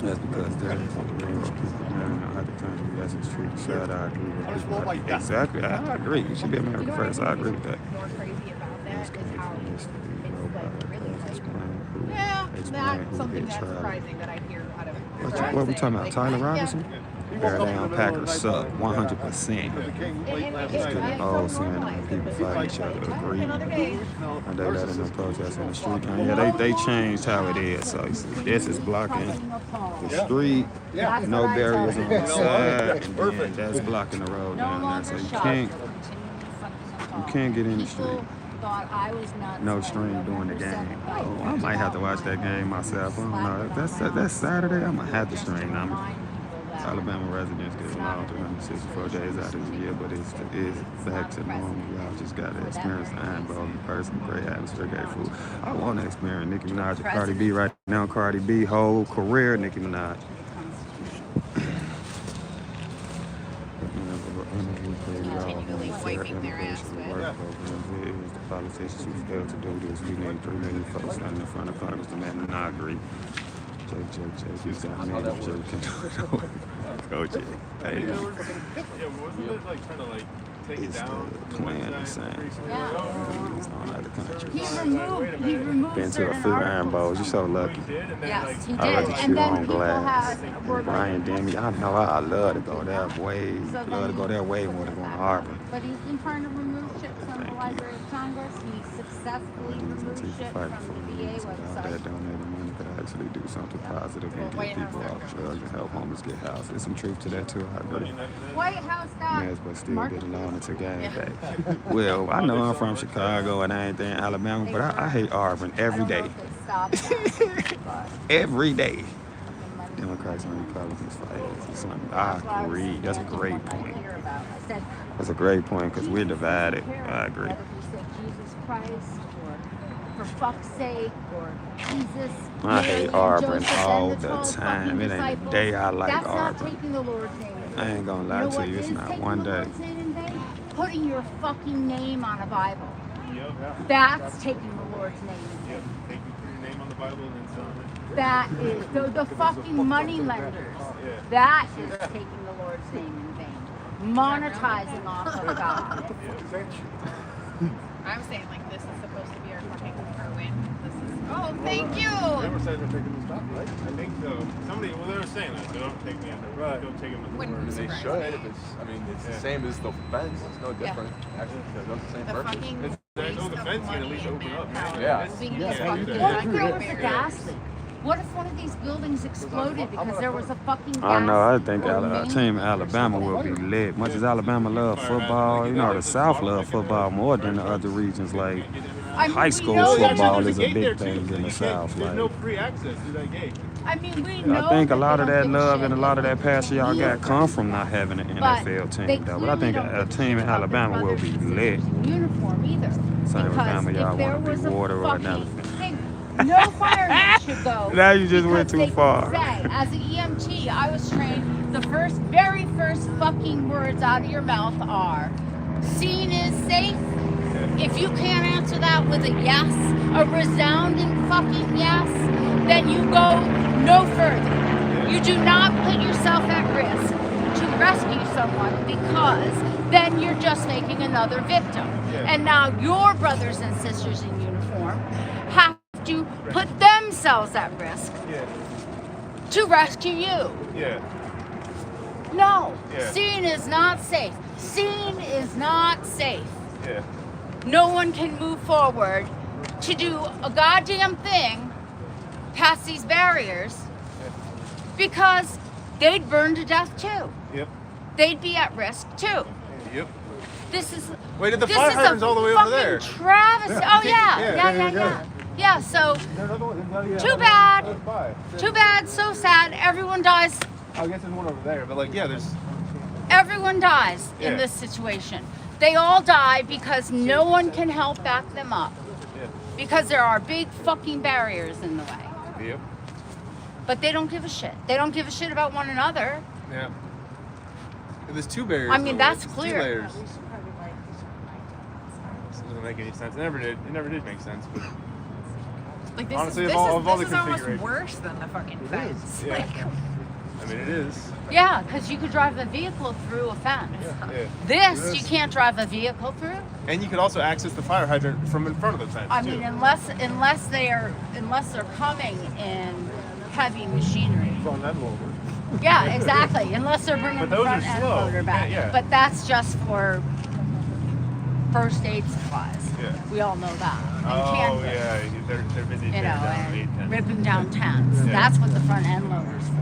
That's because there's real people in other countries. That's the truth. Sad, I agree with that. Exactly. I agree. You should be America first. I agree with that. Yeah, that's something that's surprising that I hear out of. What we talking about? Tyler Robinson? Bear down, Packers suck 100%. It's getting old seeing people fight each other. Agree. And they letting them protest in the street. And yeah, they changed how it is. So this is blocking the street, no barriers on the side, and then that's blocking the road down there. So you can't get in the street. thought I was nuts. No when stream during the November game. 7th, Oh, I might have to watch that game myself. I don't know. That's Saturday. I'm gonna have to stream. Alabama residents get allowed 364 days out of the year, but it's back to normal. Y'all just got to experience the Iron Bowl in person. Great atmosphere, great food. I want to experience Nicki Minaj and Cardi B right now. Cardi B whole career, Nicki Minaj. Continually wiping their ass with. The politicians who failed to do this. We need 3 million folks standing in front of Congress demanding I agree. JJJ, he's got me. Go, Jay. Hey. Yeah, wasn't it like trying to like take it It's down? the plan the same. It's all out of the country. He removed Been to a certain few Iron articles. Bowls. You're so lucky. Did, and then Yes, like, he did. I like to And shoot then on people glass. were Brian like, Demi, I know I love to go there way, So love to then go there way more than going to Harvard. but he's been trying to remove shit from the Library of Congress. He successfully removed shit from the VA Out there website. donating money could actually do something positive and White get people House off drugs and help homeless get housed. There's some truth to that too. I agree. White House Yes, but still Market. get along to game back. Well, I know I'm from Chicago and I ain't there in Alabama, but I hate Auburn every day. Every day. Democrats and Republicans fight. I agree. That's a great point. That's a great point because we're divided. I agree. Whether he said Jesus Christ or for fuck's sake or Jesus. I Mary, hate and Auburn Joseph, all and the 12 time. fucking It ain't a disciples. day I like That's not Auburn. taking the Lord's name in vain. I ain't gonna lie You know to what you, it's is not taking one the day. Lord's name in vain? Putting your fucking name on a Bible. Yep. That's taking the Lord's name in Yep. vain. Take your name on the Bible and then selling it. That is the fucking money lenders. That is taking the Lord's name in vain. Monetizing off of God. I'm saying like this is supposed to be our fucking our win. This is thank you. They were saying they're taking this back, right? I think so. Somebody, well, they were saying that. They don't take me on the Right. Don't take them on the Wouldn't word. be They surprised. should. If it's, I mean, it's the same as the fence. It's no different. Actually, it does the same The purpose. fucking It's, I know the fence can at least open up. Man. Yeah. It's- Being you this can't do fucking What that. if there was a barrier. gas leak? What if one of these buildings exploded because there was a fucking gas I know, I leak think or our main team Alabama will be lit. Much as Alabama love football, you know, the South love football more than the other regions. Like, I mean, high we school know that- football There's is a gate there, big too, thing so in the you South. can't- There's no Like, free access to that gate. I mean, we know I think a that lot they of don't that give a love shit and a lot of that if passion y'all we got are come from not having an But NFL they team, though. But I clearly think don't a give team in shit about their Alabama will be brothers and lit. sisters in uniform either. Same with Because Alabama, y'all if there want to was be a water or an fucking elephant. thing, no firemen should go. Now you just went because too they could far. Say, as an EMT, I was trained. The very first fucking words out of your mouth are, "Scene is safe." If you can't answer that with a yes, a resounding fucking yes, then you go no further. You do not put yourself at risk to rescue someone because then you're just making another victim. And now your brothers and sisters in uniform have to put themselves at risk Yeah. to rescue you. Yeah. No, Yeah. scene is not safe. Scene is not safe. Yeah. No one can move forward to do a goddamn thing past these barriers because they'd burn to death too. Yep. They'd be at risk too. Yep. This is Wait, the this fire is a hydrant's all the way over fucking there. travesty. Oh yeah. Yeah, so too bad, so sad. Everyone dies. I guess there's one over there, but like, yeah, there's. Everyone dies in Yeah. this situation. They all die because no one can help back them up. Yeah. Because there are big fucking barriers in the way. Yep. But they don't give a shit. They don't give a shit about one another. Yeah. There's two barriers. I mean, though, that's it's clear. 2 layers. This doesn't make any sense. It never did. It never did make sense. But Like this Honestly, is of all the almost configuration- worse than the fucking fence. Yeah. Like I mean, it is. Yeah, because you could drive a vehicle through a fence. Yeah. This, you can't drive a vehicle through. And you could also access the fire hydrant from in front of the fence I too. mean, unless they're coming in heavy machinery. Front end loader. Yeah, exactly. Unless they're bringing But the those front are end slow. loader back. Yeah. But that's just for first aid supplies. Yeah. We all know that. And Oh canvas, yeah, they're busy you tearing know, down the and 810. ripping down tents. Yeah. That's what the front end loader's for.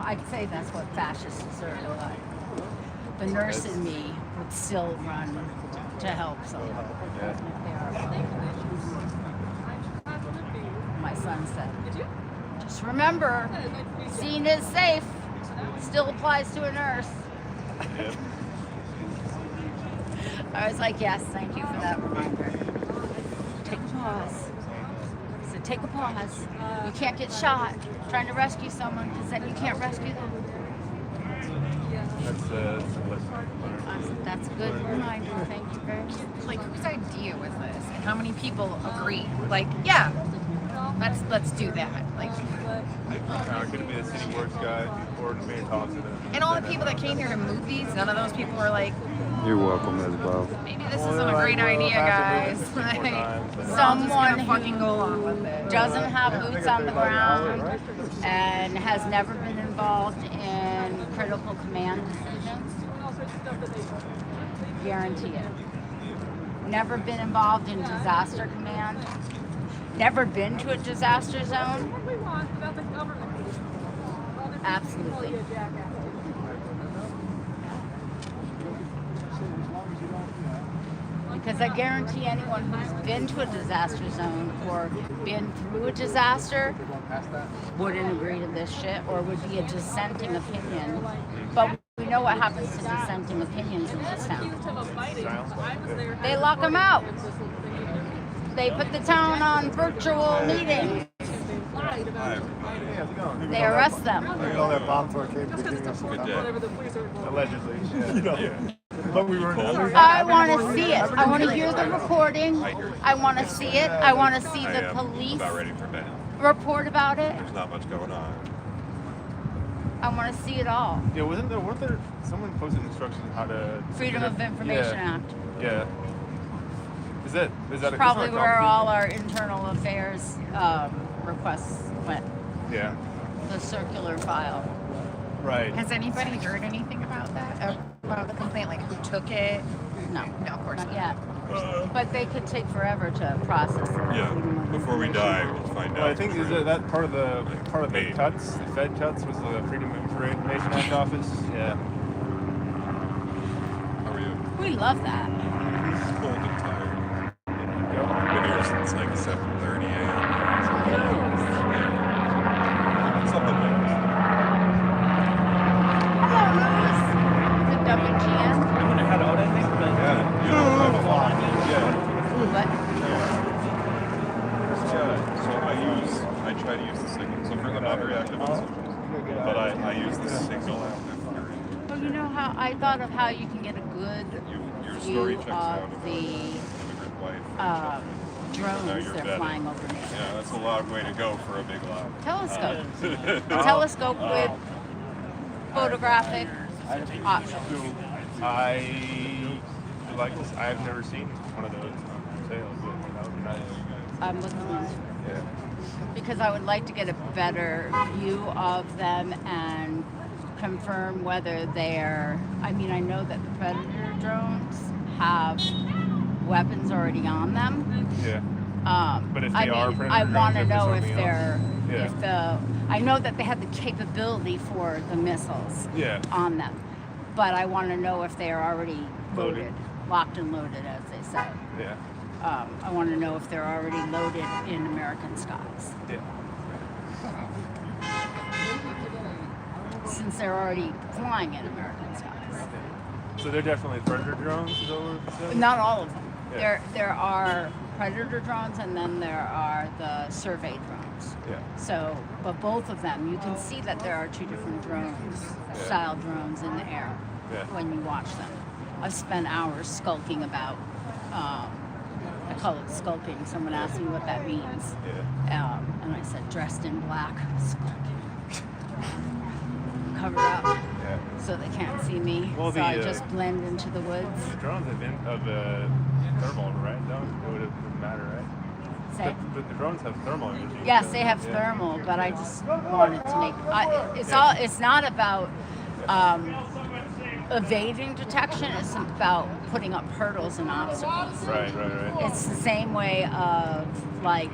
I'd say that's what fascists are like. the nurse in me would still run to help someone. Yeah. My son said, just remember, seen is safe. Still applies to a nurse. Yep. I was like, yes, thank you for that reminder. Take a pause. So take a pause. You can't get shot trying to rescue someone because then you can't rescue them. That's a lesson. That's a good reminder. Thank you very much. Like, whose idea was this? And how many people agree? Like, yeah, let's do that. Like, Could it be the city works guy or the mayor talks to them? and all the people that came here to move these, none of those people were like, You're welcome, Ms. Bob. maybe this isn't a great idea, guys. Like, Someone gonna fucking go along with it. doesn't have boots on the ground and has never been involved in critical command decisions. Guarantee it. Never been involved in disaster command. Never been to a disaster zone. Absolutely. Because I guarantee anyone who's been to a disaster zone or been through a disaster wouldn't agree to this shit or would be a dissenting opinion. But we know what happens to dissenting opinions in this town. They lock them out. They put the town on virtual meetings. They arrest them. You know that bomb thrower came to the beginning of September? Allegedly. Yeah. But we were I want to see it. I want to hear the recording. I want to see it. I want to see the police About ready for bed. report about it. There's not much going on. I want to see it all. Yeah, weren't there someone posted instructions on how to Freedom of Information yeah. Act. Yeah. Is that It's a probably that's not where a all our internal affairs requests went. Yeah. The circular file. Right. Has anybody heard anything about that? About the complaint? Like, who took it? No, No, of course not not. yet. But they could take forever to process it. Yeah, before we die, we'll find Well, out. I think is that part of the Maybe. cuts, the Fed cuts was the Freedom of Information Act office. Yeah. How are you? We love that. Cold and tired. Go. Been here since like 7:30 a.m. Something like that. Hello, Rose. The WGN. Yeah. You know, yeah. What? So I try to use the signal. So I'm not very active on socials, but I use the signal app. Well, you know how I thought of how you can get a good Your story view checks out of of the immigrant wife. Now drones you're they're vetted. flying over Naples. Yeah, that's a long way to go for a big lot. Telescope. Telescope with photographic options. I would like this. I've never seen one of those sales. But that would be nice. I'm looking Yeah. because I would like to get a better view of them and confirm whether they're. I mean, I know that the Predator drones have weapons already on them. Yeah. But if I they are mean, Predator I drones, want to if there's know if something they're. Yeah. If the. I know that they have the capability for the missiles Yeah. on them, but I want to know if they are already Loaded. loaded, locked and loaded, as they say. Yeah. I want to know if they're already loaded in American skies, Yeah. since they're already flying in American skies. So they're definitely Predator drones, is that what you said? Not all of them. Yeah. There are Predator drones, and then there are the survey drones. Yeah. So, but both of them, you can see that there are two different drones, style drones in the air Yeah. when you watch them. I've spent hours skulking about. I call it skulking. Someone asked me what that means. Yeah. And I said, dressed in black, skulking. Covered up Yeah. so they can't see me. Well, so the, I just blend into the woods. The drones have thermal, right? It wouldn't matter, right? Say, But the drones have thermal imaging. yes, so- they have yeah. thermal, but I just wanted to make. It's not about evading detection. It's about putting up hurdles and obstacles. Right. It's the same way of like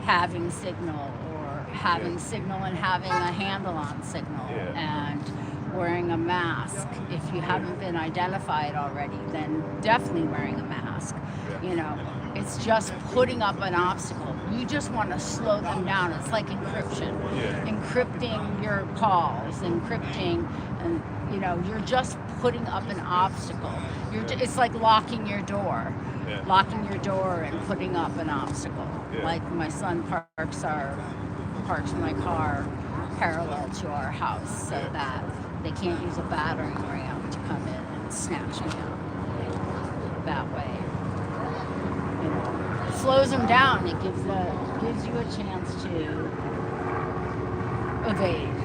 having signal or having signal and having a handle on signal Yeah. and wearing a mask. If you haven't been identified already, then definitely wearing a mask. You know, it's just putting up an obstacle. You just want to slow them down. It's like encryption. Encrypting your calls, encrypting, and you know, you're just putting up an obstacle. It's like locking your door. Locking your door and putting up an obstacle. Like my son parks my car parallel to our house so that they can't use a battering ram to come in and snatch me out that way. You know, it slows them down. It gives you a chance to evade,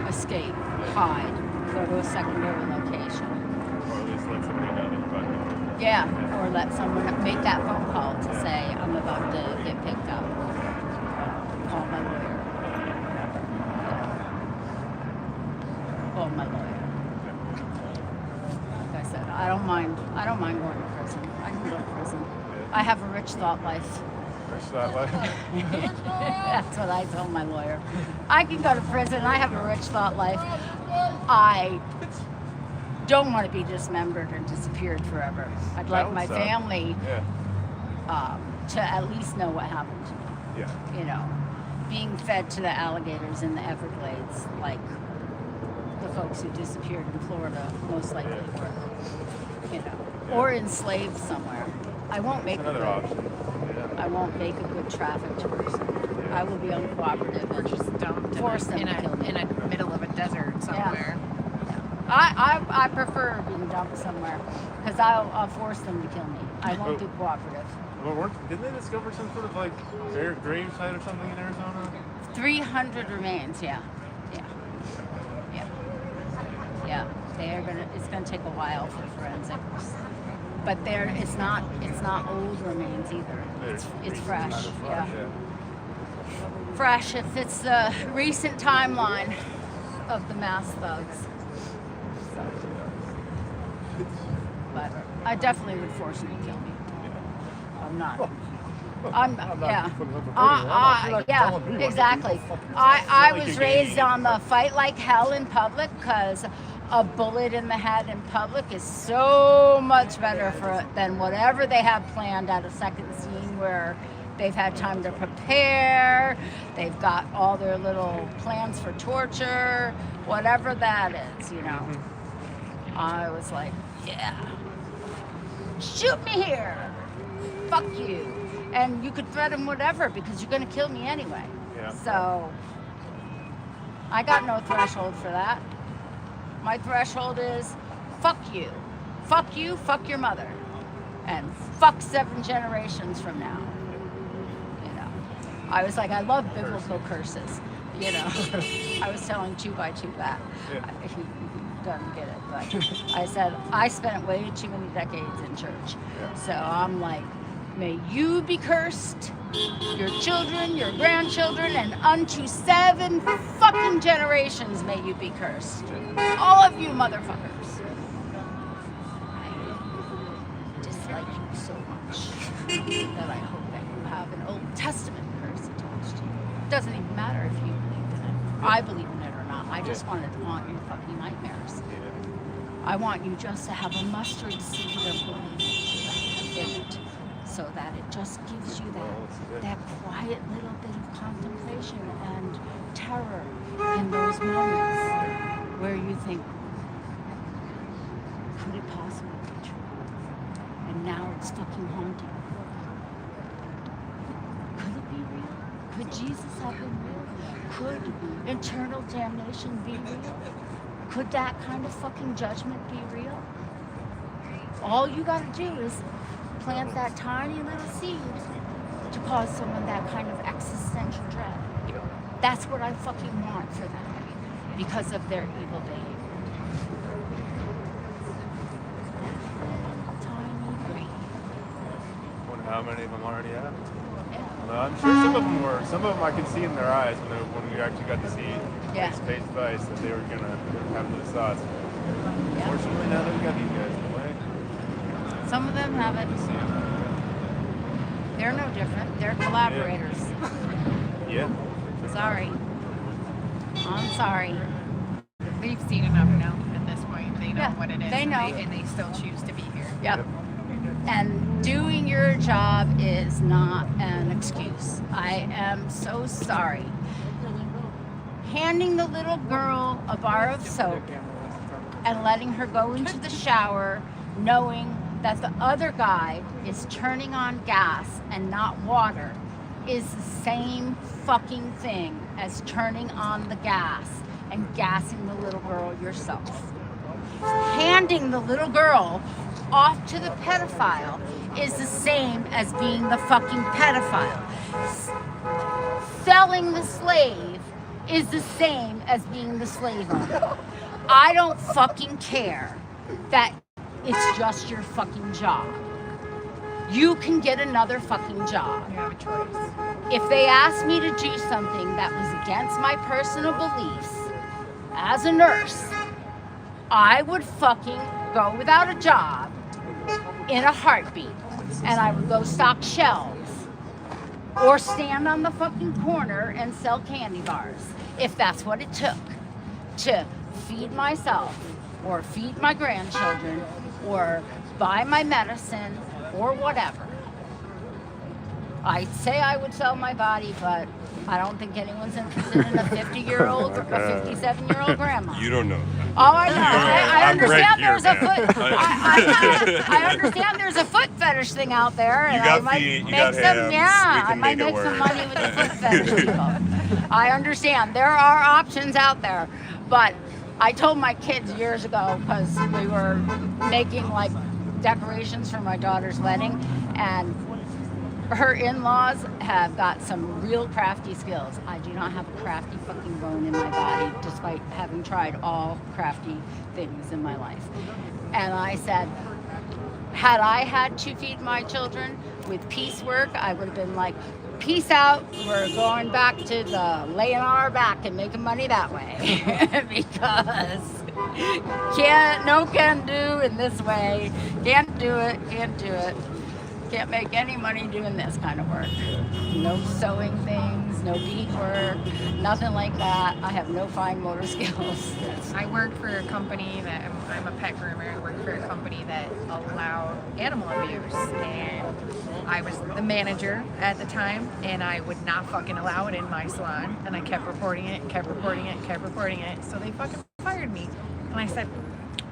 escape, hide, go to a secondary location. Or at least let somebody know that you're about to. Yeah, or let someone make that phone call to say, I'm about to get picked up. Call my lawyer. Call my lawyer. Like I said, I don't mind going to prison. I can go to prison. I have a rich thought life. Rich thought life? That's what I told my lawyer. I can go to prison. I have a rich thought life. I don't want to be dismembered and disappeared forever. I'd like my family to at least know what happened to me. You know, being fed to the alligators in the Everglades, like the folks who disappeared in Florida most likely were, you know, or enslaved somewhere. I won't make another option. I won't make a good trafficked person. I will be uncooperative and just force them to kill me. In a middle of a desert somewhere. I prefer being dumped somewhere because I'll force them to kill me. I won't be cooperative. Well, didn't they discover some sort of like grave site or something in Arizona? 300 remains, yeah. It's gonna take a while for forensics. But it's not old remains either. It's fresh. Fresh. It fits the recent timeline of the mass thugs. But I definitely would force them to kill me. I'm not. Exactly. I was raised on the fight like hell in public because a bullet in the head in public is so much better than whatever they have planned at a second scene where they've had time to prepare, they've got all their little plans for torture, whatever that is, you know. I was like, yeah, shoot me here, fuck you. And you could threaten whatever because you're gonna kill me anyway. So I got no threshold for that. My threshold is fuck you, fuck your mother, and fuck 7 generations from now. You know, I was like, I love biblical curses. You know, I was telling 2 by 2 that. He doesn't get it, but I said I spent way too many decades in church, so I'm like, may you be cursed, your children, your grandchildren, and unto 7 fucking generations may you be cursed. All of you motherfuckers. I dislike you so much that I hope that you have an Old Testament curse attached to you. It doesn't even matter if you believe in it. I believe in it or not. I just want to haunt your fucking nightmares. I want you just to have a mustard seed of belief in it, so that it just gives you that quiet little bit of contemplation and terror in those moments where you think, could it possibly be true? And now it's fucking haunting. Could it be real? Could Jesus have been real? Could eternal damnation be real? Could that kind of fucking judgment be real? All you gotta do is plant that tiny little seed to cause someone that kind of existential dread. That's what I fucking want for them because of their evil behavior. Tiny green. Wonder how many of them already have. Well, I'm sure some of them I could see in their eyes when we actually got to see face to face that they were gonna have those thoughts. Fortunately, now that we got these guys in the way. Some of them have it. They're no different. They're collaborators. Yeah. Sorry. I'm sorry. They've seen enough now at this point. They know Yeah, what it is. they know. And they still choose to be here. Yep. And doing your job is not an excuse. I am so sorry. Handing the little girl a bar of soap and letting her go into the shower knowing that the other guy is turning on gas and not water is the same fucking thing as turning on the gas and gassing the little girl yourself. Handing the little girl off to the pedophile is the same as being the fucking pedophile. Selling the slave is the same as being the slave owner. I don't fucking care that it's just your fucking job. You can get another fucking job. You have a choice. If they asked me to do something that was against my personal beliefs as a nurse, I would fucking go without a job in a heartbeat. And I would go stock shelves or stand on the fucking corner and sell candy bars if that's what it took to feed myself or feed my grandchildren or buy my medicine or whatever. I'd say I would sell my body, but I don't think anyone's interested in a 50-year-old or a 57-year-old grandma. You don't know. Oh, I know. I I'm right understand here, there's a man. foot. I understand there's a foot fetish thing out there, and You got I might feet, you make got some. hands, we Yeah, I can might make it make some work. money with the foot fetish people. I understand there are options out there, but I told my kids years ago because we were making like decorations for my daughter's wedding, and her in-laws have got some real crafty skills. I do not have a crafty fucking bone in my body, despite having tried all crafty things in my life. And I said, had I had to feed my children with piecework, I would have been like, peace out, we're going back to the laying on our back and making money that way. Because can do in this way. Can't do it. Can't make any money doing this kind of work. No sewing things, no beadwork, nothing like that. I have no fine motor skills. I work for a company that I'm a pet groomer. I work for a company that allowed animal abuse, and I was the manager at the time, and I would not fucking allow it in my salon, and I kept reporting it, so they fucking fired me. And I said,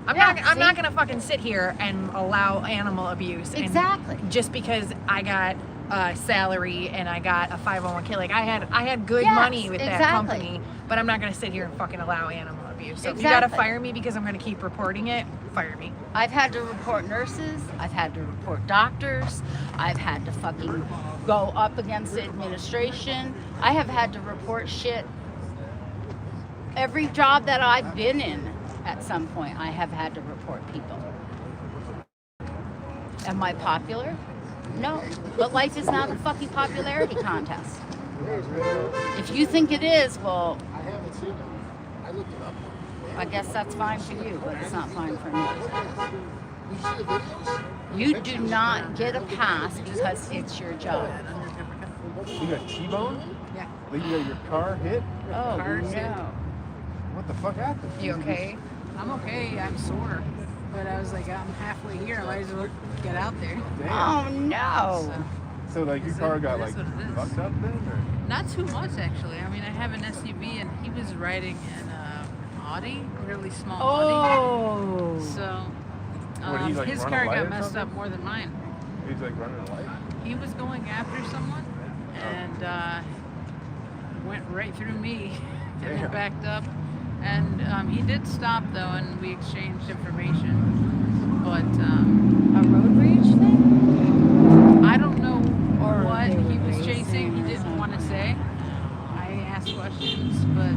I'm not gonna fucking sit here and allow animal abuse. Exactly. And just because I got a salary and I got a 501k, like I had good money with that company, but I'm not gonna sit here and fucking allow animal abuse. So if you gotta fire me because I'm gonna keep reporting it, fire me. I've had to report nurses. I've had to report doctors. I've had to fucking go up against the administration. I have had to report shit. Every job that I've been in, at some point, I have had to report people. Am I popular? No. But life is not a fucking popularity contest. If you think it is, well, I haven't seen it. I looked it up. I guess that's fine for you, but it's not fine for me. You see the videos? You do not get a pass because it's your job. You got T-bone? Yeah. Like you got your car hit? Oh, Cars hit. no. What the fuck happened? You okay? I'm okay. I'm sore, but I was like, I'm halfway here. I might as well get out there. Damn. Oh, no. So like your car got like That's what it is. fucked up then, or? Not too much actually. I mean, I have an SUV, and he was riding an Audi, really small Audi. Oh. So What, he, like, his run a car light got or messed something? up more than mine. He's like running a light. He was going after someone and went right through me and then Damn. backed up. And he did stop though, and we exchanged information. But A road rage thing? I don't know Or what they were he was racing chasing. He or didn't want to say. I asked questions, but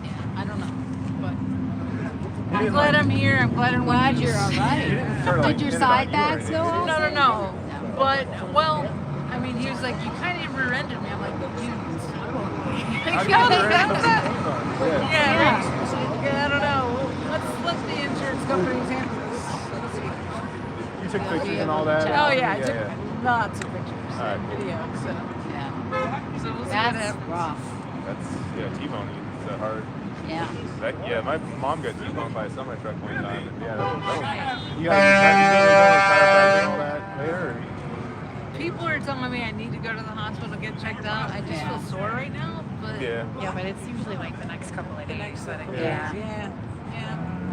yeah, I don't know. But I'm glad I'm here. I'm glad I'm Glad you're all You right. didn't start, like, Did your hit side about you or bags go anything. off? No. But well, I mean, he was like, "You kind of rear-ended me." I'm like, "You." I Like, got "Oh, hurt that's from that." the T-bone. Yeah. Yeah, I don't know. Let's let the insurance companies handle this. Let's see. You took pictures and all that? Oh yeah, I took lots of pictures All right, and cool. video. So, Yeah. so we'll see what That's happens. rough. That's T-bone. It's a hard Yeah. Yeah, my mom got T-boned by a semi truck one time. And yeah, you guys all that later? People are telling me I need to go to the hospital to get checked out. I just feel sore right now, but Yeah. Yeah, but it's usually like the next couple of days that it Yeah. yeah.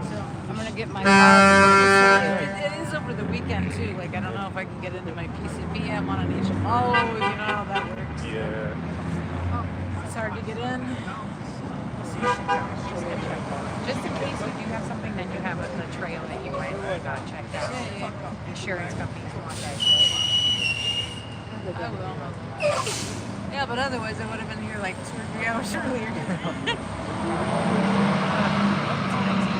So I'm gonna get my it is over the weekend too. Like I don't know if I can get into my PCP. I'm on an HMO. You know how that works. Yeah. It's hard to get in. Just in case you do have something, then you have a trail that you might have got checked out. Insurance companies want that shit. I will. Yeah, but otherwise I would have been here like 2 or 3 hours earlier.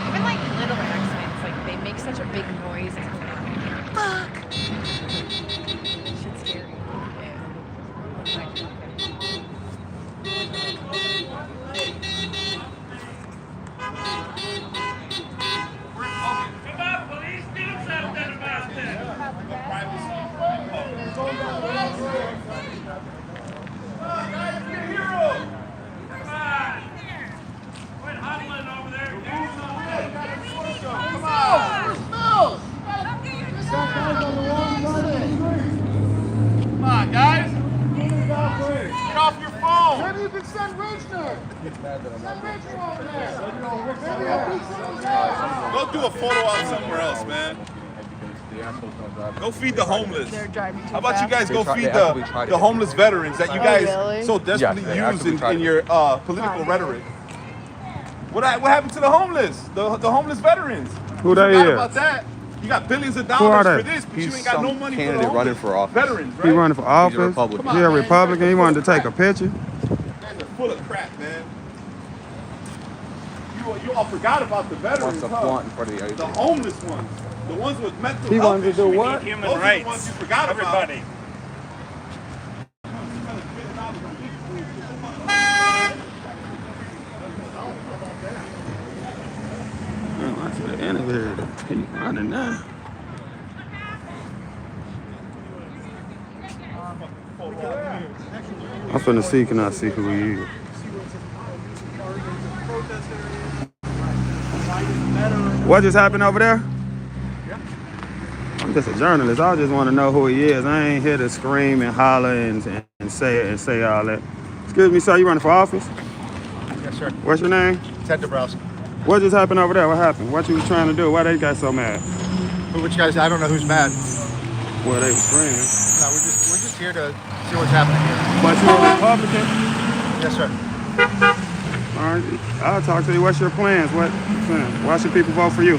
Even like little accidents, like they make such a big noise and fuck. Shit's scary. Come on, guys. Get off your phone. Maybe you can send Richner. Send Richner over there. Go do a photo op somewhere else, man. Go feed the homeless. How about you guys go feed the homeless veterans that you guys so desperately use in your political rhetoric? What happened to the homeless? The homeless veterans? Who they Forgot is? about that. You got billions of Who are dollars they? for this, but He's you ain't got no some money candidate for the running homeless for office. veterans, right? He running for office. Republican. He a Republican. He wanted to take a picture. You guys are full of crap, man. You all forgot about the veterans, Wants a huh? flaunt in front of the The homeless ones. The ones with mental He health wanted to do issues. what? Human Those rights. Are the ones you forgot Everybody. I should have interviewed him. He running now. I'm finna see, can I see who he is? What just happened over there? I'm just a journalist. I just want to know who he is. I ain't here to scream and holler and say all that. Excuse me, sir. You running for office? Yes, sir. What's your name? Ted Dabrowski. What just happened over there? What happened? What you was trying to do? Why they got so mad? Which guys? I don't know who's mad. Well, they were screaming. No, we're just here to see what's happening here. But you're a Republican? Yes, sir. All right. I'll talk to you. What's your plans? Why should people vote for you?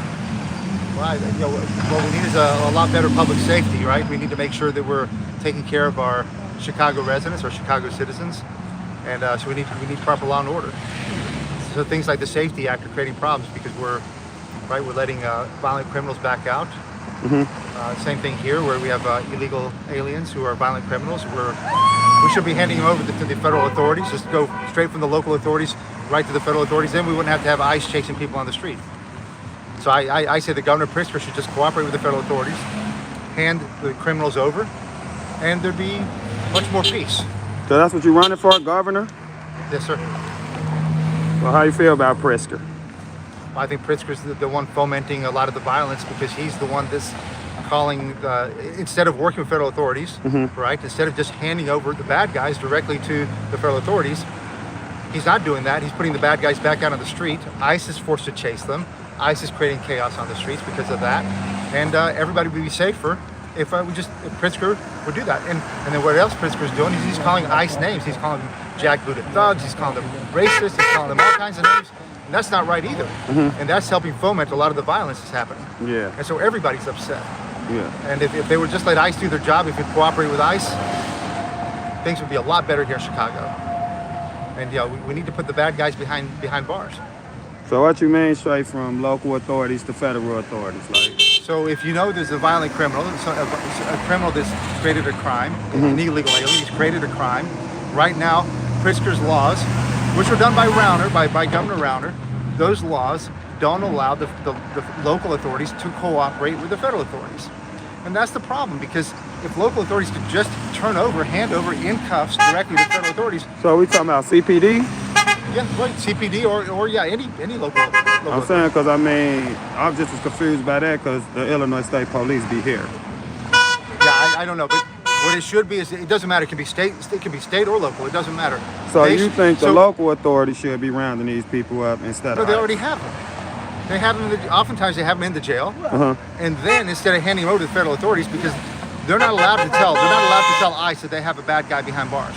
Well, what we need is a lot better public safety, right? We need to make sure that we're taking care of our Chicago residents, our Chicago citizens, and so we need proper law and order. So things like the Safety Act are creating problems because we're letting violent criminals back out. Mm-hmm. Same thing here, where we have illegal aliens who are violent criminals. We should be handing them over to the federal authorities. Just go straight from the local authorities right to the federal authorities. Then we wouldn't have to have ICE chasing people on the street. So I say that Governor Pritzker should just cooperate with the federal authorities, hand the criminals over, and there'd be much more peace. So that's what you're running for, Governor? Yes, sir. Well, how you feel about Pritzker? I think Pritzker's the one fomenting a lot of the violence because he's the one that's calling, instead of working with federal authorities, right, instead of just handing over the bad guys directly to the federal authorities, he's not doing that. He's putting the bad guys back out on the street. ICE is forced to chase them. ICE is creating chaos on the streets because of that. And everybody would be safer if Pritzker would do that. And then what else Pritzker's doing is he's calling ICE names. He's calling them jackbooted thugs. He's calling them racist. He's calling them all kinds of names. And that's not right either. And that's helping foment a lot of the violence that's happening. Yeah. And so everybody's upset. Yeah. And if they would just let ICE do their job, if it cooperate with ICE, things would be a lot better here in Chicago. And we need to put the bad guys behind bars. So what you mean straight from local authorities to federal authorities? Like, so if you know there's a violent criminal, a criminal that's created a crime, an illegal alien, he's created a crime. Right now, Pritzker's laws, which were done by Rauner, by Governor Rauner, those laws don't allow the local authorities to cooperate with the federal authorities. And that's the problem, because if local authorities could just hand over in cuffs directly to federal authorities. So we talking about CPD? Yeah, right. CPD or yeah, any local. I'm saying because I mean I'm just as confused by that because the Illinois State Police be here. Yeah, I don't know, but what it should be is it doesn't matter. It can be state or local. It doesn't matter. So you think the local authorities should be rounding these people up instead of? No, they already have them. They have them. Oftentimes they have them in the jail, and then instead of handing them over to the federal authorities because they're not allowed to tell ICE that they have a bad guy behind bars.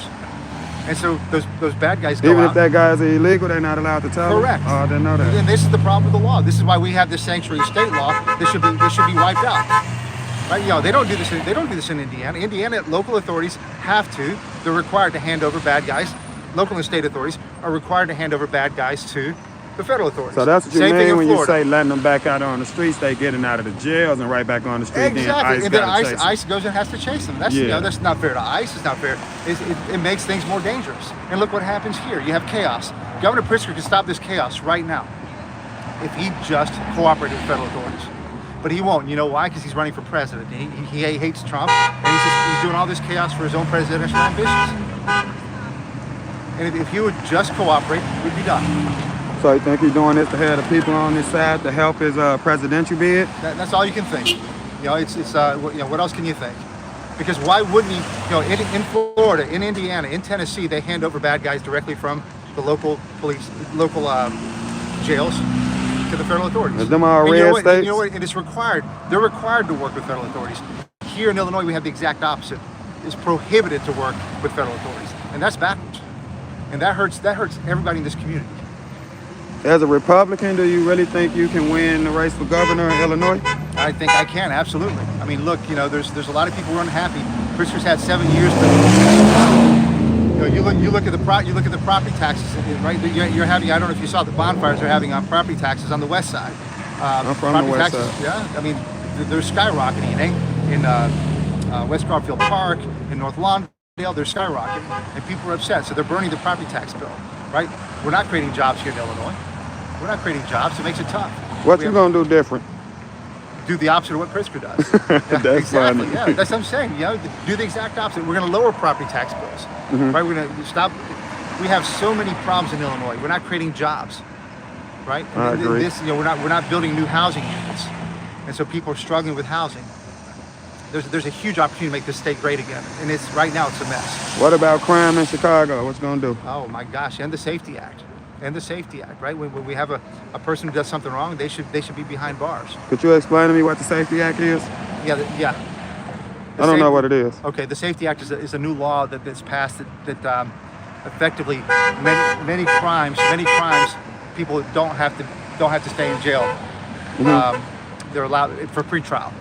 And so those bad guys go Even out. if that guy is illegal, they're not allowed to tell Correct. them? Oh, I didn't know that. And this is the problem with the law. This is why we have this sanctuary state law. This should be wiped out. Right? You know, they don't do this in Indiana. Indiana local authorities have to. They're required to hand over bad guys. Local and state authorities are required to hand over bad guys to the federal authorities. So that's what you Same thing mean in when you Florida. say letting them back out on the streets, they getting out of the jails and right back on the street. Exactly. And Then then ICE goes and has to chase them. That's that's not fair to ICE. It's not fair. It makes things more dangerous. And look what happens here. You have chaos. Governor Pritzker can stop this chaos right now if he just cooperated with federal authorities. But he won't. You know why? Because he's running for president. He hates Trump, and he's doing all this chaos for his own presidential ambitions. And if he would just cooperate, we'd be done. So you think he's doing this to have the people on his side to help his presidential bid? That's all you can think. You know, it's what else can you think? Because why wouldn't he? You know, in Florida, in Indiana, in Tennessee, they hand over bad guys directly from the local police, local jails to the federal authorities. Is them all red states? And you know what? It is required. They're required to work with federal authorities. Here in Illinois, we have the exact opposite. It's prohibited to work with federal authorities, and that's backwards. And that hurts everybody in this community. As a Republican, do you really think you can win the race for governor in Illinois? I think I can, absolutely. I mean, look, you know, there's a lot of people who are unhappy. Pritzker's had 7 years to. You know, you look at the property taxes, right? You're having. I don't know if you saw the bonfires they're having on property taxes on the west side. I'm from the west side. Yeah, I mean, they're skyrocketing in West Garfield Park, in North Lawndale. They're skyrocketing, and people are upset. So they're burning the property tax bill, right? We're not creating jobs here in Illinois. We're not creating jobs. It makes it tough. What you gonna do different? Do the opposite of what Pritzker does. That's exactly. funny. Yeah, that's what I'm saying. You know, do the exact opposite. We're going to lower property tax bills. Right? We're going to stop. We have so many problems in Illinois. We're not creating jobs. Right? I agree. We're not building new housing units, and so people are struggling with housing. There's a huge opportunity to make this state great again, and right now it's a mess. What about crime in Chicago? What's gonna do? Oh my gosh! And the Safety Act. And the Safety Act, right? When we have a person who does something wrong, they should be behind bars. Could you explain to me what the Safety Act is? Yeah. I don't know what it is. Okay, the Safety Act is a new law that's passed that effectively many crimes people don't have to stay in jail. They're allowed for pretrial.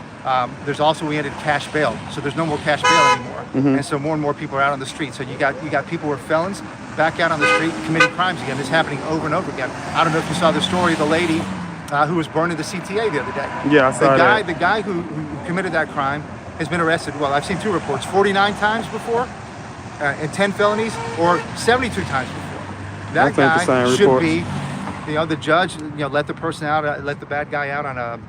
There's also we ended cash bail, so there's no more cash bail anymore, and so more and more people are out on the street. So you got people who are felons back out on the street committing crimes again. It's happening over and over again. I don't know if you saw the story of the lady who was burned in the CTA the other day. Yeah, I saw that. The guy who committed that crime has been arrested. Well, I've seen 2 reports: 49 times before, and 10 felonies, or 72 times before. That guy should be, you know, the judge, you know, let the person out, let the bad guy out on a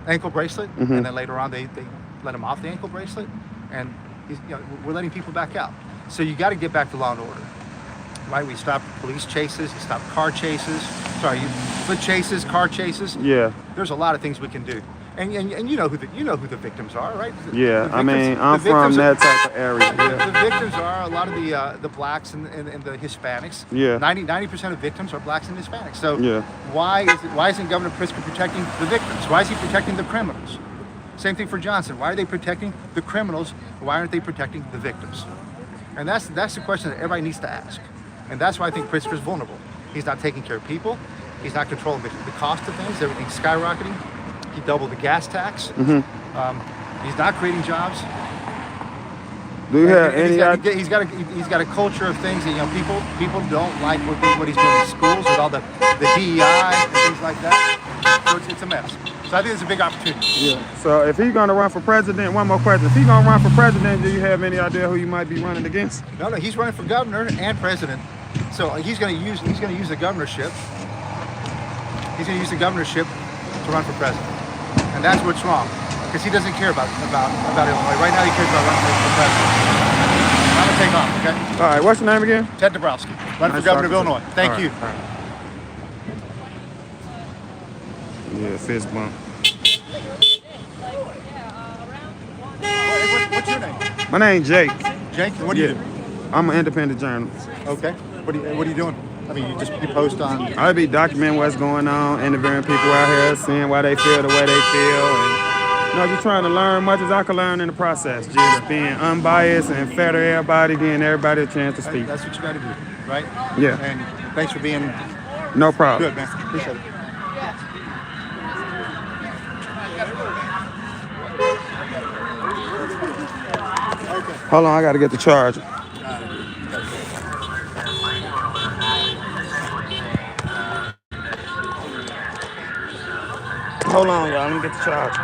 ankle bracelet, and then later on they let him off the ankle bracelet, and we're letting people back out. So you got to get back to law and order, right? We stopped police chases, you stopped car chases, foot chases, car chases. Yeah. There's a lot of things we can do, and you know who the victims are, right? Yeah, I mean, I'm from that type of area. Yeah. The victims are a lot of the blacks and the Hispanics. Yeah. 90% of victims are blacks and Hispanics. So yeah. Why isn't Governor Pritzker protecting the victims? Why is he protecting the criminals? Same thing for Johnson. Why are they protecting the criminals? Why aren't they protecting the victims? And that's the question that everybody needs to ask. And that's why I think Pritzker is vulnerable. He's not taking care of people. He's not controlling the cost of things. Everything's skyrocketing. He doubled the gas tax. He's not creating jobs. Do you have any idea? He's got a culture of things that people don't like what he's doing in schools with all the DEI and things like that. So it's a mess. So I think it's a big opportunity. Yeah. So if he's gonna run for president, one more question. If he's gonna run for president, do you have any idea who you might be running against? No, he's running for governor and president. So he's gonna use the governorship. He's gonna use the governorship to run for president, and that's what's wrong, because he doesn't care about Illinois right now. He cares about running for president. I'm gonna take off. Okay. All right, what's your name again? Ted Dabrowski, running for governor of Illinois. Thank you. All right. Yeah, fist bump. What's your name? My name's Jake. Jake. What do you do? I'm an independent journalist. Okay. What are you doing? I mean, you post on. I be documenting what's going on, interviewing people out here, seeing why they feel the way they feel, and just trying to learn much as I can learn in the process. Just being unbiased and fair to everybody, giving everybody a chance to speak. That's what you got to do, right? Yeah. And thanks for being. No problem. Good, man. Appreciate it. Hold on, I gotta get the charger. Hold on, y'all. Let me get the charger.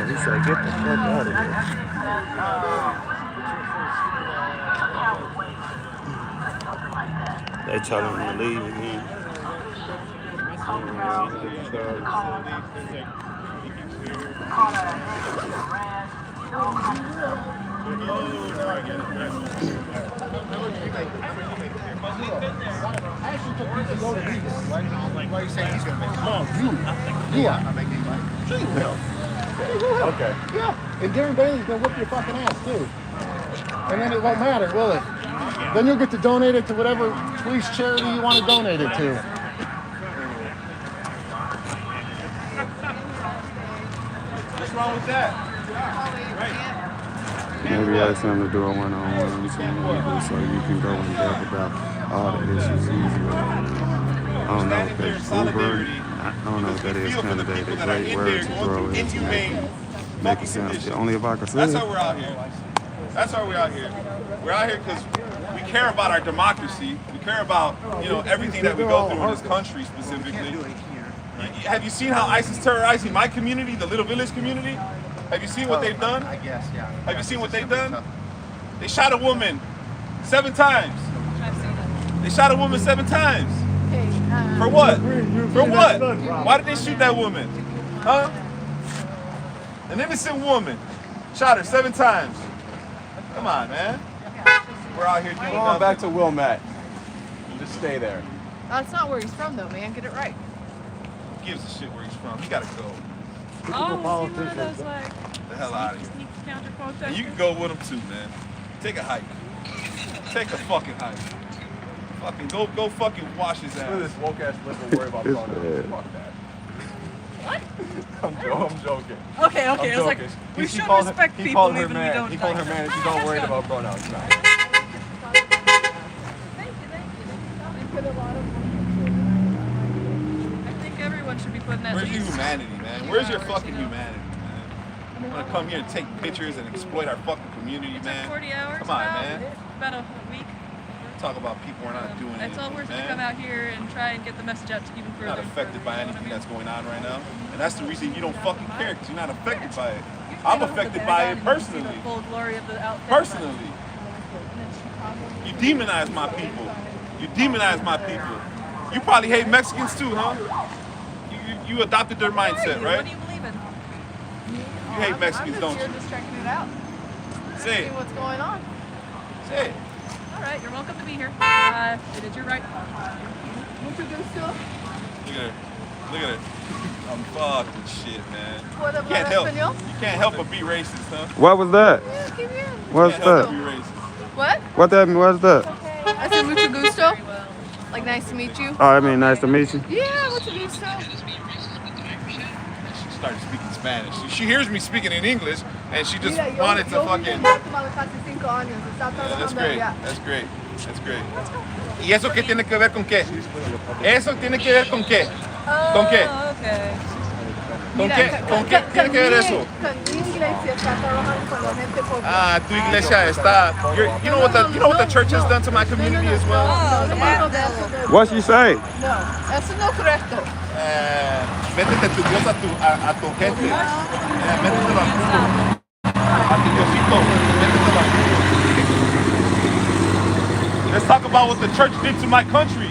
He said, "Get the fuck out of here." They telling him to leave again. I actually took people to go to Vegas. Why are you saying he's going to make it? No, you. Yeah. Not making money. Sure you will. Okay. Yeah. And Darren Bailey's going to whip your fucking ass, too. And then it won't matter, will it? Then you'll get to donate it to whatever police charity you want to donate it to. What's wrong with that? Maybe ask him to do a one-on-one so you can go in depth about all the issues easily. I don't know if that's Uber. I don't know if that is kind of a great word to throw in to make it sound. Only if I could say That's it. why we're out here. That's why we're out here. We're out here because we care about our democracy. We care about, everything that we go through in this country specifically. Have you seen how ISIS is terrorizing my community, the Little Village community? Have you seen what they've done? I guess, yeah. Have you seen what they've done? They shot a woman 7 times. They shot a woman 7 times. For what? For what? Why did they shoot that woman? Huh? An innocent woman. Shot her 7 times. Come on, man. We're out here doing Going back to Wilmette. Just stay there. That's not where he's from, though, man. Get it right. Who gives a shit where he's from? He gotta go. Oh, see one of those like The hell out of here. sneak counter quotes. And you can go with him too, man. Take a hike. Take a fucking hike. Fucking go fucking wash his Look at this ass. woke ass liver worry about pronouns. Fuck that. What? I'm joking. Okay. I'm It's like joking. we He should called respect he people called her even if we man. don't. He called her like man, and them. she's all worried about pronouns now. I think everyone should be putting that. Where's your humanity, man? Where's your fucking humanity, man? I'm gonna come here and take pictures and exploit our fucking community, It man. took 40 hours. Come on, man. About a week. Talk about people are not doing It's all anything, worth it to man. come out here and try and get the message out to even further. Not affected by anything that's going on right now, and that's the reason you don't fucking care, because you're not affected by it. I'm affected by it personally. The full glory of the outfit. Personally, you demonize my people. You demonize my people. You probably hate Mexicans too, huh? You adopted their mindset, What right? do you believe in? You hate Mexicans, don't You're you? just checking it out. Say See it. what's going on. Say it. All right, you're welcome to be here. It is your right. Mucho gusto. Look at her. Look at her. I'm fucking shit, man. What You about can't help. Espanol? You can't help but be racist, huh? What was that? Yeah, qué bien. What's You can't help but that? be racist. What? What that mean? What's that? I said mucho gusto. Like nice to meet you. Oh, I mean, nice to meet you. Yeah, mucho gusto. She started speaking Spanish. She hears me speaking in English, and she just Mira, wanted to yo vivo fucking. en Guatemala casi 5 años. Está Yeah, that's trabajando great. allá. That's great. That's great. ¿Y eso qué tiene que ver con qué? ¿Eso tiene que ver con qué? ¿Con qué? Oh, okay. ¿Con qué? ¿Con qué tiene que ver eso? Con mi iglesia está trabajando con la gente pobre. Ah, tu iglesia está. You know what the church has done to my community as well. Come on. What she say? No, eso no es correcto. Métete tu Dios a tu gente. Métetelo a tu Diosito. Métetelo a tu. saw what the church did to my country,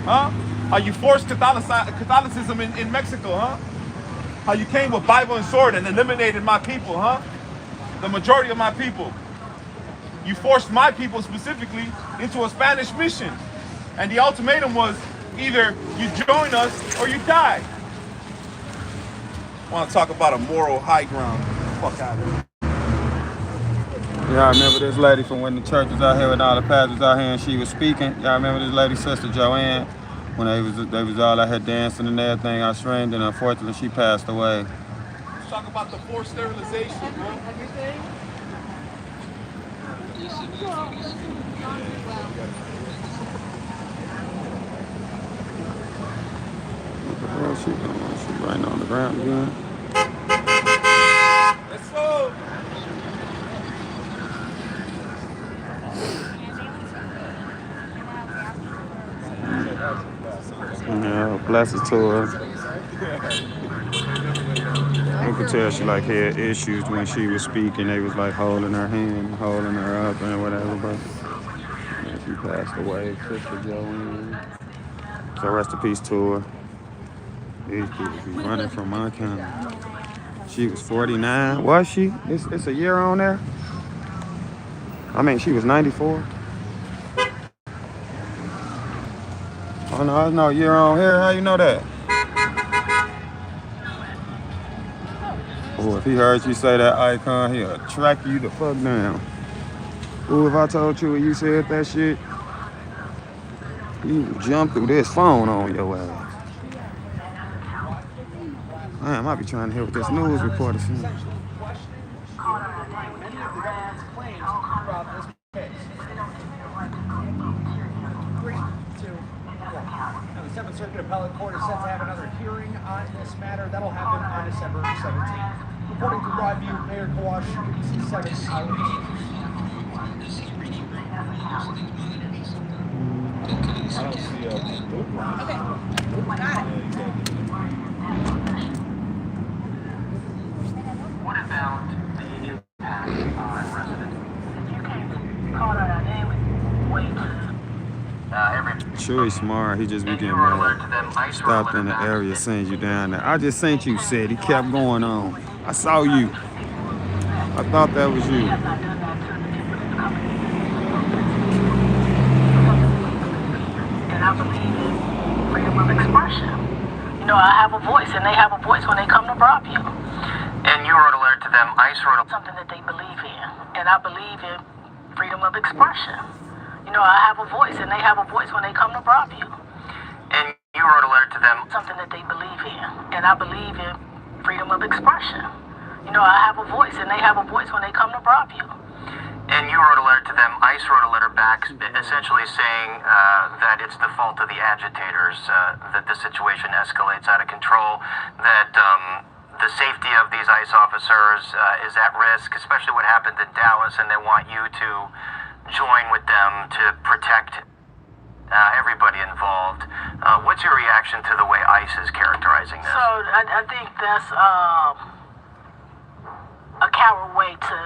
huh? How you forced Catholicism in Mexico, huh? How you came with Bible and sword and eliminated my people, huh? The majority of my people. You forced my people specifically into a Spanish mission. And the ultimatum was either you join us or you die. I want to talk about a moral high ground. Fuck out of here. Yeah, I remember this lady from when the church was out here and all the pastors out here and she was speaking. Y'all remember this lady, Sister Joanne, when they was all out here dancing and everything. I streamed and unfortunately she passed away. Let's talk about the forced sterilization, bro. Everything. What the hell she doing? She right on the ground again. Let's go. Yeah, blessed to her. You could tell she like had issues when she was speaking. They was like holding her hand, holding her up and whatever, but yeah, she passed away. Sister Joanne. So rest in peace to her. These people be running from my county. She was 49. Was she? It's a year on there. I mean, she was 94. Oh no, there's no year on here. How you know that? Oh, if he heard you say that icon, he'll track you the fuck down. Ooh, if I told you when you said that shit, you would jump through this phone on your ass. Damn, I be trying to hear what this news reporter saying. Many of the government's claims throughout this case. 3, 2, 1. Now, the 7th Circuit Appellate Court is set to have another hearing on this matter. That'll happen on December 17th. Reporting from Broadview, Mayor Kawash, ABC 7 Eyewitness. I don't see a Okay. Got it. What about the impact on residents? You can't call out our name and wait. Chewy smart, he just be getting mad. Stopped in the area, sent you down there. I just sent you, said he kept going on. I saw you. I thought that was you. And I believe in freedom of expression. You know, I have a voice, and they have a voice when they come to Broadview. And you wrote a letter to them. ICE wrote something that they believe in. And I believe in freedom of expression. You know, I have a voice, and they have a voice when they come to Broadview. And you wrote a letter to them. Something that they believe in. And I believe in freedom of expression. You know, I have a voice, and they have a voice when they come to Broadview. And you wrote a letter to them. ICE wrote a letter back essentially saying that it's the fault of the agitators, that the situation escalates out of control, that the safety of these ICE officers is at risk, especially what happened in Dallas, and they want you to join with them to protect everybody involved. What's your reaction to the way ICE is characterizing this? So I think that's a coward way to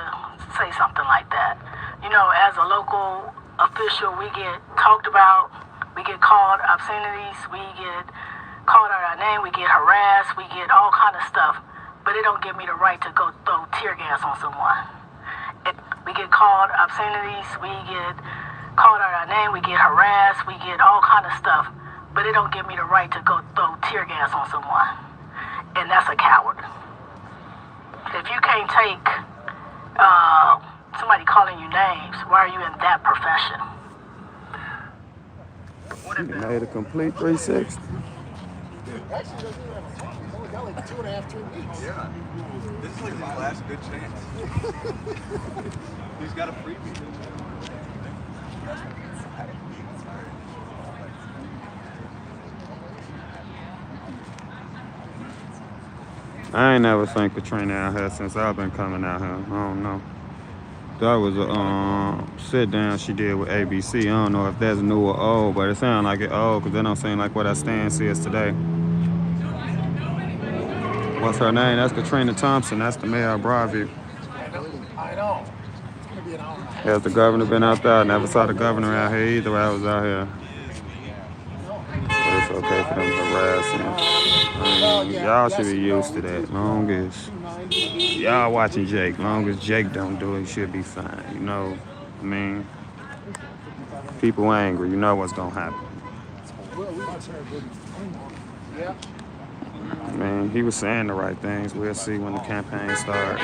say something like that. You know, as a local official, we get talked about, we get called obscenities, we get called out our name, we get harassed, we get all kind of stuff, but it don't give me the right to go throw tear gas on someone. We get called obscenities, we get called out our name, we get harassed, we get all kind of stuff, but it don't give me the right to go throw tear gas on someone. And that's a coward. If you can't take somebody calling you names, why are you in that profession? She made a complete 360. Actually, he's only got like 2.5, 3 weeks. Yeah. This is like his last good chance. He's got a freebie. I ain't never seen Katrina out here since I've been coming out here. I don't know. That was a sit down she did with ABC. I don't know if that's new or old, but it sounds like it old because it don't seem like what our stance is today. What's her name? That's Katrina Thompson. That's the mayor of Broadview. I know. It's going to be Has the governor been out there? I never saw the governor out here either while I was out here. But it's okay for them to harass him. Y'all should be used to that. Long as y'all watching Jake, long as Jake don't do it, he should be fine. You know, I mean, people angry, you know what's gonna happen. Man, he was saying the right things. We'll see when the campaign starts.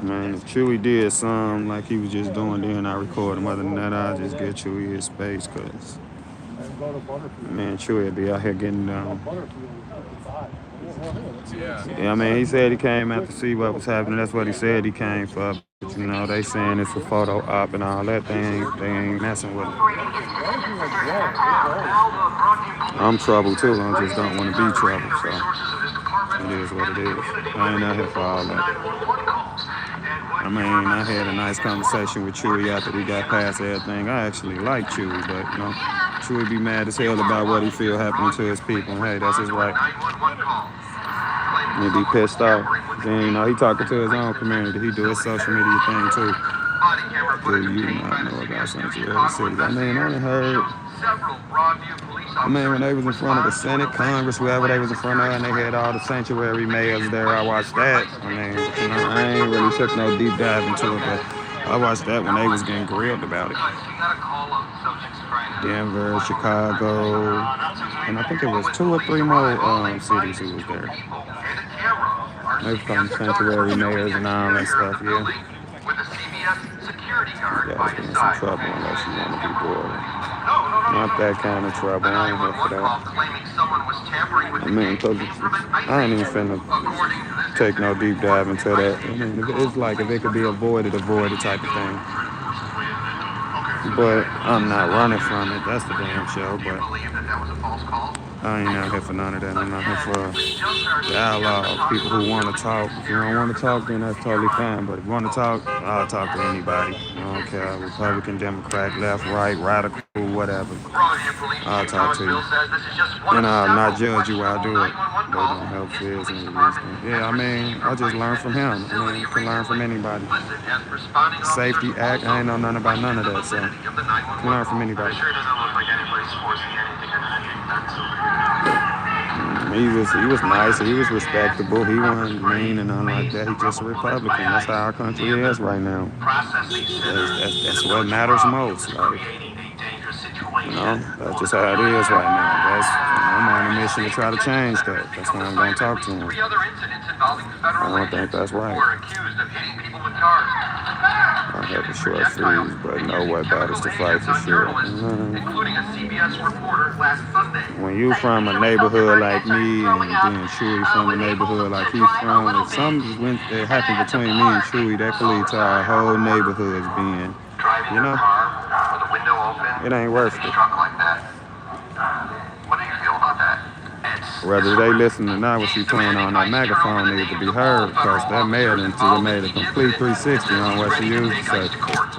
Man, if Chewy did something like he was just doing, then I record him. Other than that, I'll just get Chewy his space, cause man, Chewy would be out here getting down. Yeah, I mean, he said he came out to see what was happening. That's what he said he came for. But, you know, they saying it's a photo op and all that. They ain't messing with it. I'm trouble too. I just don't want to be trouble. So it is what it is. I ain't out here for all that. I mean, I had a nice conversation with Chewy after we got past everything. I actually like Chewy, but you know, Chewy be mad as hell about what he feel happening to his people. And hey, that's his right. He be pissed off. Then, you know, he talking to his own community. He do his social media thing too. Do you not know about Sanctuary City? I mean, I done heard. I mean, when they was in front of the Senate, Congress, whoever they was in front of, and they had all the sanctuary mayors there, I watched that. I mean, you know, I ain't really took no deep dive into it, but I watched that when they was getting grilled about it. Denver, Chicago, and I think it was 2 or 3 more cities who was there. They was calling sanctuary mayors and all that stuff, yeah. You guys get in some trouble unless you want to be bored. Not that kind of trouble. I ain't here for that. I mean, cause I ain't even finna take no deep dive into that. I mean, it's like if it could be avoided type of thing. But I'm not running from it. That's the damn show. But I ain't out here for none of that. I'm out here for dialogue. People who want to talk. If you don't want to talk, then that's totally fine. But if you want to talk, I'll talk to anybody. I don't care. Republican, Democrat, left, right, radical, whatever. I'll talk to you. And I'll not judge you while I do it. They don't help kids and these things. Yeah, I mean, I just learn from him. I mean, you can learn from anybody. Safety Act, I ain't know nothing about none of that, so you can learn from anybody. He was nice, he was respectable, he wasn't mean and nothing like that. He just a Republican. That's how our country is right now. That's what matters most. Like, you know, that's just how it is right now. I'm on a mission to try to change that. That's why I'm going to talk to him. I don't think that's right. I have a short fuse, but know what battles to fight for sure. When you from a neighborhood like me and then Chewy from a neighborhood like he's from, if something happened between me and Chewy, that could lead to our whole neighborhoods being, you know, it ain't worth it. Whether they listen or not, what you playing on that megaphone needs to be heard, because that mayor made a complete 360 on what she used to say.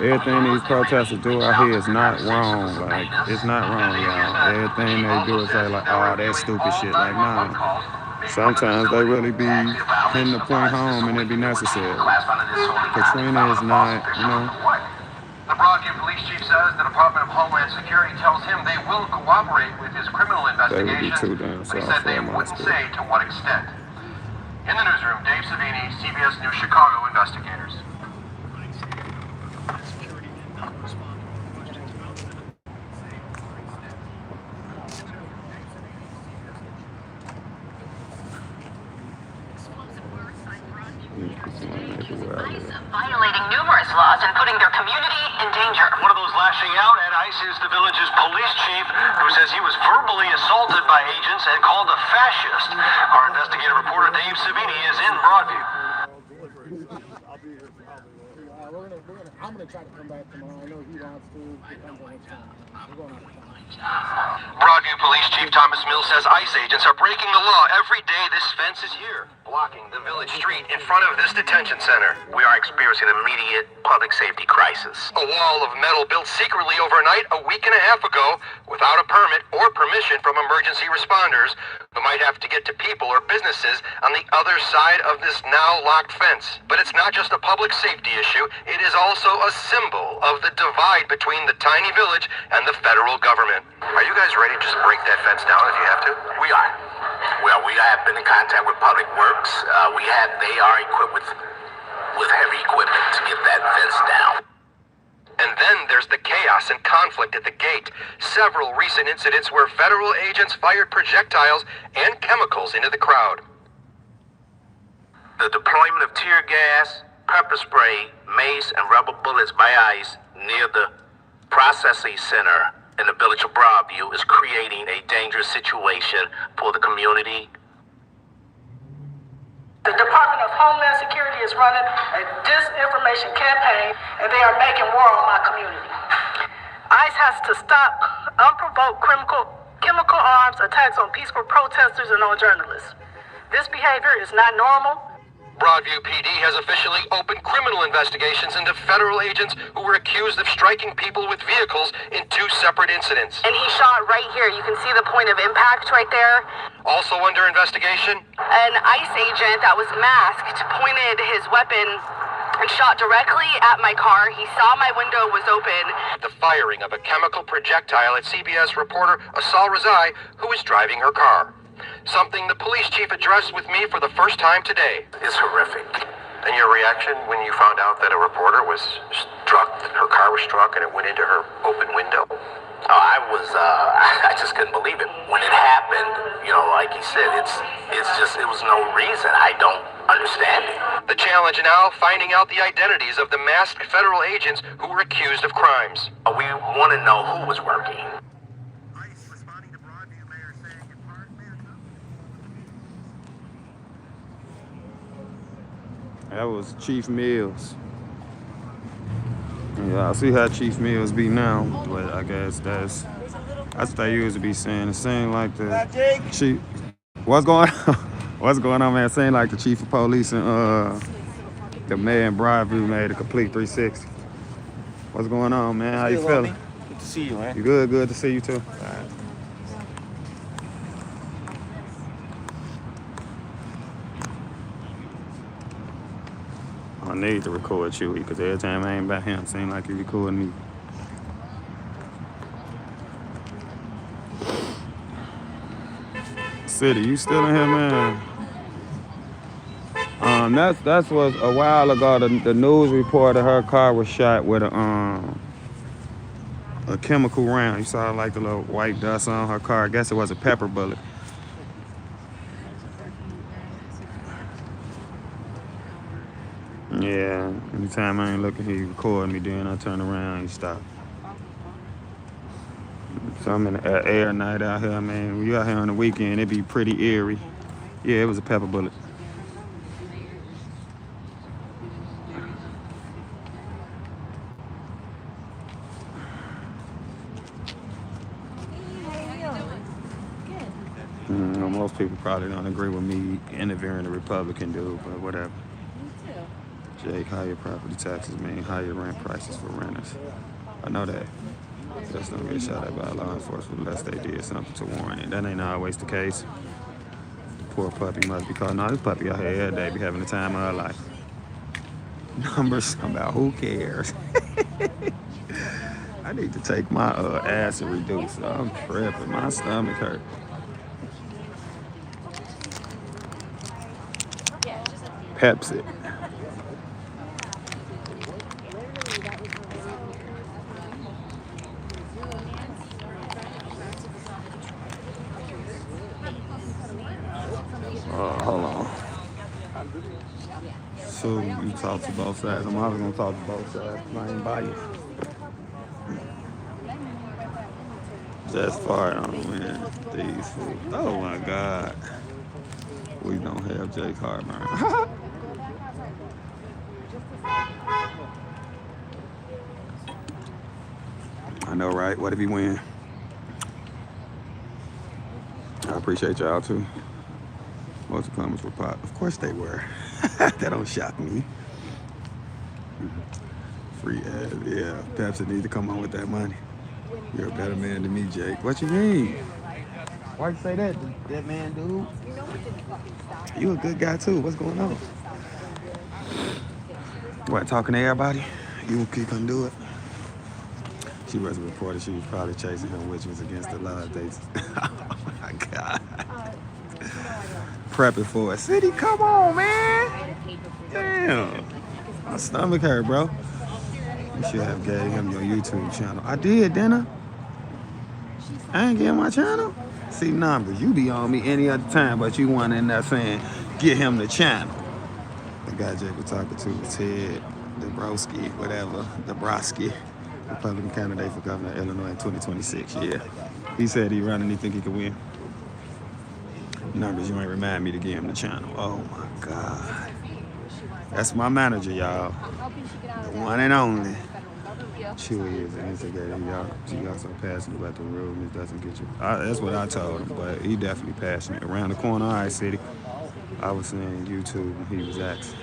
Everything these protesters do out here is not wrong. Like, it's not wrong, y'all. Everything they do is say, like, oh, that's stupid shit. Like, nah. Sometimes they really be hitting the point home and it be necessary. Katrina is not, you know. The Broadview police chief says the Department of Homeland Security tells him they will cooperate with his criminal investigation. They said they wouldn't say to what extent. In the newsroom, Dave Savini, CBS News Chicago investigators. Violating numerous laws and putting their community in danger. One of those lashing out at ICE is the village's police chief, who says he was verbally assaulted by agents and called a fascist. Our investigative reporter Dave Savini is in Broadview. I'm gonna try to come back tomorrow. I know he wants to. Depends on what time. We're going out. Broadview Police Chief Thomas Mills says ICE agents are breaking the law every day this fence is here. blocking the village street in front of this detention center. We are experiencing an immediate public safety crisis. A wall of metal built secretly overnight a week and a half ago without a permit or permission from emergency responders who might have to get to people or businesses on the other side of this now locked fence. But it's not just a public safety issue, it is also a symbol of the divide between the tiny village and the federal government. Are you guys ready to just break that fence down if you have to? We are. Well, we have been in contact with Public Works. They are equipped with heavy equipment to get that fence down. And then there's the chaos and conflict at the gate. Several recent incidents where federal agents fired projectiles and chemicals into the crowd. The deployment of tear gas, pepper spray, mace, and rubber bullets by ICE near the processing center in the village of Broadview is creating a dangerous situation for the community. The Department of Homeland Security is running a disinformation campaign, and they are making war on my community. ICE has to stop unprovoked chemical arms attacks on peaceful protesters and on journalists. This behavior is not normal. Broadview PD has officially opened criminal investigations into federal agents who were accused of striking people with vehicles in 2 separate incidents. And he shot right here. You can see the point of impact right there. Also under investigation, An ICE agent that was masked pointed his weapon and shot directly at my car. He saw my window was open. the firing of a chemical projectile at CBS reporter Asal Razai, who was driving her car. Something the police chief addressed with me for the first time today. It's horrific. And your reaction when you found out that a reporter was struck, her car was struck, and it went into her open window? Oh, I just couldn't believe it. When it happened, like he said, it was no reason. I don't understand it. The challenge now, finding out the identities of the masked federal agents who were accused of crimes. We want to know who was working. That was Chief Mills. Yeah, I see how Chief Mills be now, but I guess that's what they used to be saying. It seemed like the chief. What's going on? What's going on, man? It seemed like the chief of police and the mayor in Broadview made a complete 360. What's going on, man? How you feeling? Good to see you, man. You good? Good to see you too. All right. I need to record you because every time I ain't by him, it seems like he recording me. City, you still in here, man? That's was a while ago. The news reported her car was shot with a chemical round. You saw like the little white dust on her car. I guess it was a pepper bullet. Yeah, anytime I ain't looking, he recording me, then I turn around and stop. So I'm in the air night out here, man. When you out here on the weekend, it be pretty eerie. Yeah, it was a pepper bullet. Most people probably don't agree with me interviewing the Republican dude, but whatever. Jake, higher property taxes mean higher rent prices for renters. I know that. Just don't get shot at by law enforcement unless they did something to warrant it. That ain't always the case. Poor puppy must be called. No, this puppy out here every day be having the time of her life. Numbers about who cares. I need to take my acid reducer. I'm tripping. My stomach hurt. Pepsi. Hold on. So you talk to both sides. I'm always gonna talk to both sides. I ain't biased. Just far on man. These fools. Oh my God. We don't have Jake Hartman. I know, right? What if he win? I appreciate y'all too. Well, most of the comments were pop. Of course they were. That don't shock me. Free ad, yeah. Pepsi need to come on with that money. You're a better man than me, Jake. What you mean? Why you say that, that man, dude? You a good guy too. What's going on? What, talking to everybody? You couldn't do it? She was a reporter. She was probably chasing him, which was against the law. Oh my God. Prepping for a city. Come on, man. Damn. My stomach hurt, bro. You should have gave him your YouTube channel. I did, didn't I? ain't getting my channel. See, numbers. You be on me any other time, but you want in there saying, get him the channel. The guy Jake was talking to was Ted Dabrowski, whatever, Dabrowski. Republican candidate for governor of Illinois in 2026, yeah. He said he running, he think he could win. Numbers, you ain't remind me to give him the channel. Oh my God. That's my manager, y'all. The one and only. Chewy is an instigator, y'all. She also passionate about the rudeness doesn't get you. That's what I told him, but he definitely passionate. Around the corner, all right, city. I was saying YouTube, and he was asking.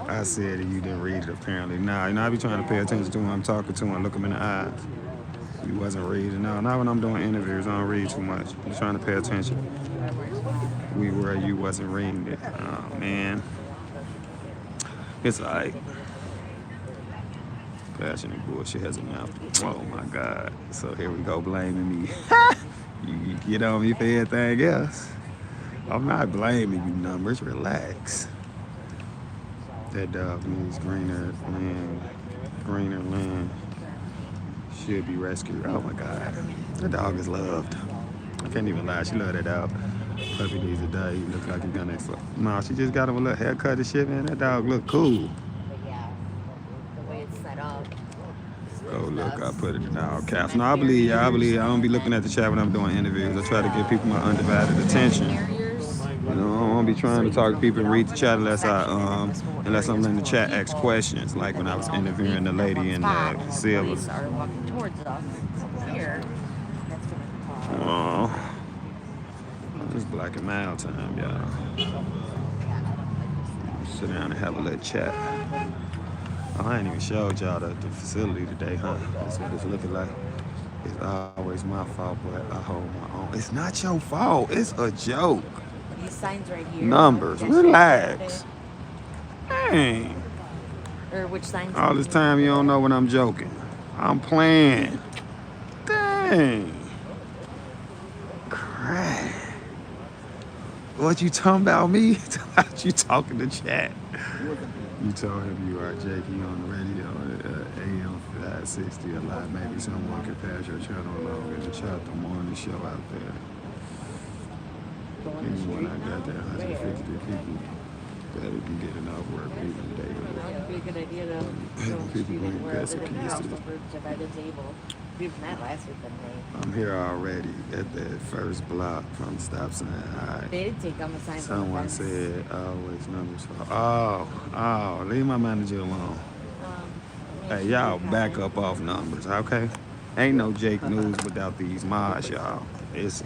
I said that you didn't read it apparently. Nah, I be trying to pay attention to him. I'm talking to him, look him in the eyes. He wasn't reading. No, not when I'm doing interviews. I don't read too much. I'm trying to pay attention. We were, you wasn't reading it. Oh, man. It's all right. Passionate bullshit has a mouth. Oh, my God. So here we go blaming me. You get on me for everything else. I'm not blaming you, numbers. Relax. That dog means greener land should be rescued. Oh my God. That dog is loved. I can't even lie. She loved that dog. Puppy needs a day. He looks like he's gonna explode. No, she just got him a little haircut and shit, man. That dog look cool. Yeah, the way it's set up. Oh, look, I put it in all caps. No, I believe you. I don't be looking at the chat when I'm doing interviews. I try to give people my undivided attention. You know, I don't be trying to talk to people and read the chat unless I'm in the chat ask questions. Like when I was interviewing the lady in Silver. Oh, it's Black and Mild time, y'all. Sit down and have a little chat. Oh, I ain't even showed y'all the facility today, huh? That's what it's looking like. It's always my fault, but I hold my own. It's not your fault. It's a joke. These signs right here. Numbers, relax. Dang. Or which signs? All this time you don't know when I'm joking. I'm playing. Dang. Crap. What you talking about me? You talking to chat. You told him you are Jakey on the radio at AM 560 a lot. Maybe someone could pass your channel along and chat the morning show out there. Even when I got that 150 people, better be getting off work even today. That would be a good idea to People bring pets and keys to by the table. We've met last week, didn't they? I'm here already at that first block from the stop sign. They did take on the sign. Someone said always numbers for. Oh, leave my manager alone. Hey, y'all back up off numbers, okay? Ain't no Jake News without these mods, y'all. It's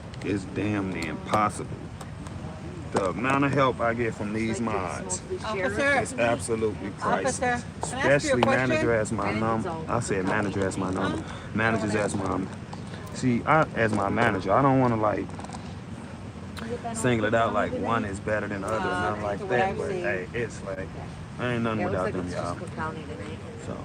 damn near impossible. The amount of help I get from these mods is absolutely priceless. Especially manager as my number. I said manager as my number. Managers as my. See, as my manager, I don't want to like single it out like one is better than the other, nothing like that. But hey, it's like I ain't nothing without them, y'all. So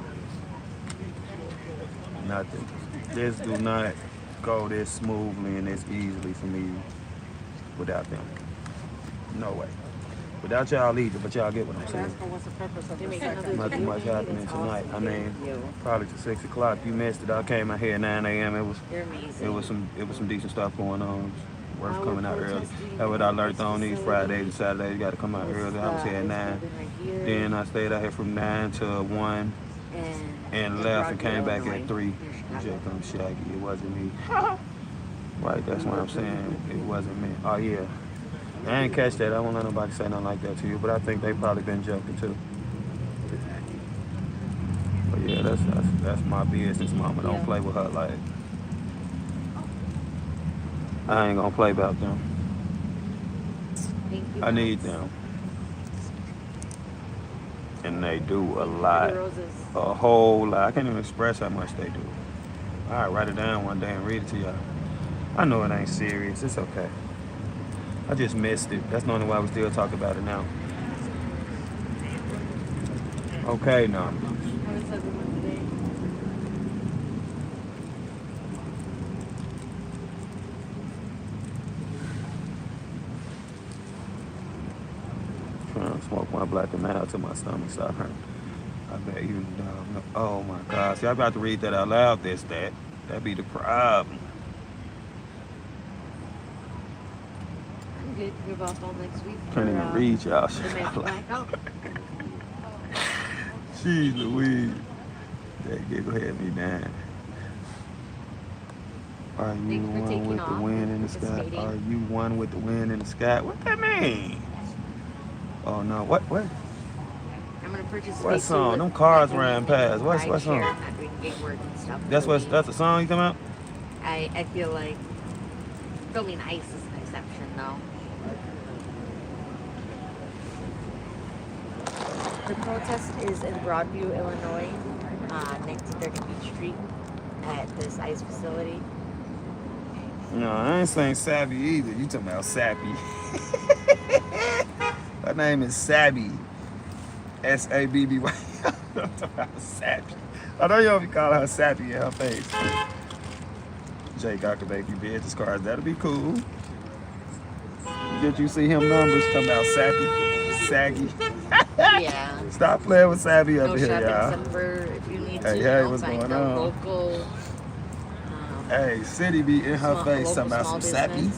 nothing. This do not go this smoothly and this easily for me without them. No way. Without y'all either, but y'all get what I'm saying. Nothing much happening tonight. I mean, probably to 6 o'clock. You missed it. I came out here at 9 a.m. It was some decent stuff going on. Worth coming out early. That's what I learned on these Fridays and Saturdays. You got to come out early. I was here at 9. Then I stayed out here from 9 to 1 and left and came back at 3. Just come shaggy. It wasn't me. Right, that's what I'm saying. It wasn't me. Oh, yeah. I ain't catch that. I won't let nobody say nothing like that to you, but I think they probably been joking too. But yeah, that's my business, mama. Don't play with her like. I ain't gonna play about them. Pinky I need ones. them. And they do a lot. Roses. A whole lot. I can't even express how much they do. All right, write it down one day and read it to y'all. I know it ain't serious. It's okay. I just missed it. That's the only why we still talk about it now. Okay, now. How was everyone today? Trying to smoke my black and mild till my stomach stop hurting. I bet even the dog know. Oh my gosh. See, I'm about to read that out loud. That'd be the problem. I'm good. We're off all next week. Can't even read y'all. The next blackout. Jeez Louise. That giggle had me down. Are you one with the wind in the sky? Are you one with the wind in the sky? What that mean? Oh no, what? I'm gonna purchase a What song? Them cars ran past. What song? Not doing gig work and stuff. That's a song you come out? I feel like filming ice is an exception though. The protest is in Broadview, Illinois, 1930 Beach Street at this ice facility. No, I ain't saying Sabby either. You talking about Sappy. Her name is Sabby. S-A-B-B-Y. I'm talking about Sappy. I know you don't be calling her Sappy in her face. Jay got the baby business cards. That'll be cool. Did you see him numbers talking about Sappy? Saggy. Yeah. Stop playing with Sabby up No here, shop in y'all. December if you need to. Hey, what's find going a on? local. Hey, City be in her face talking about some Sappy.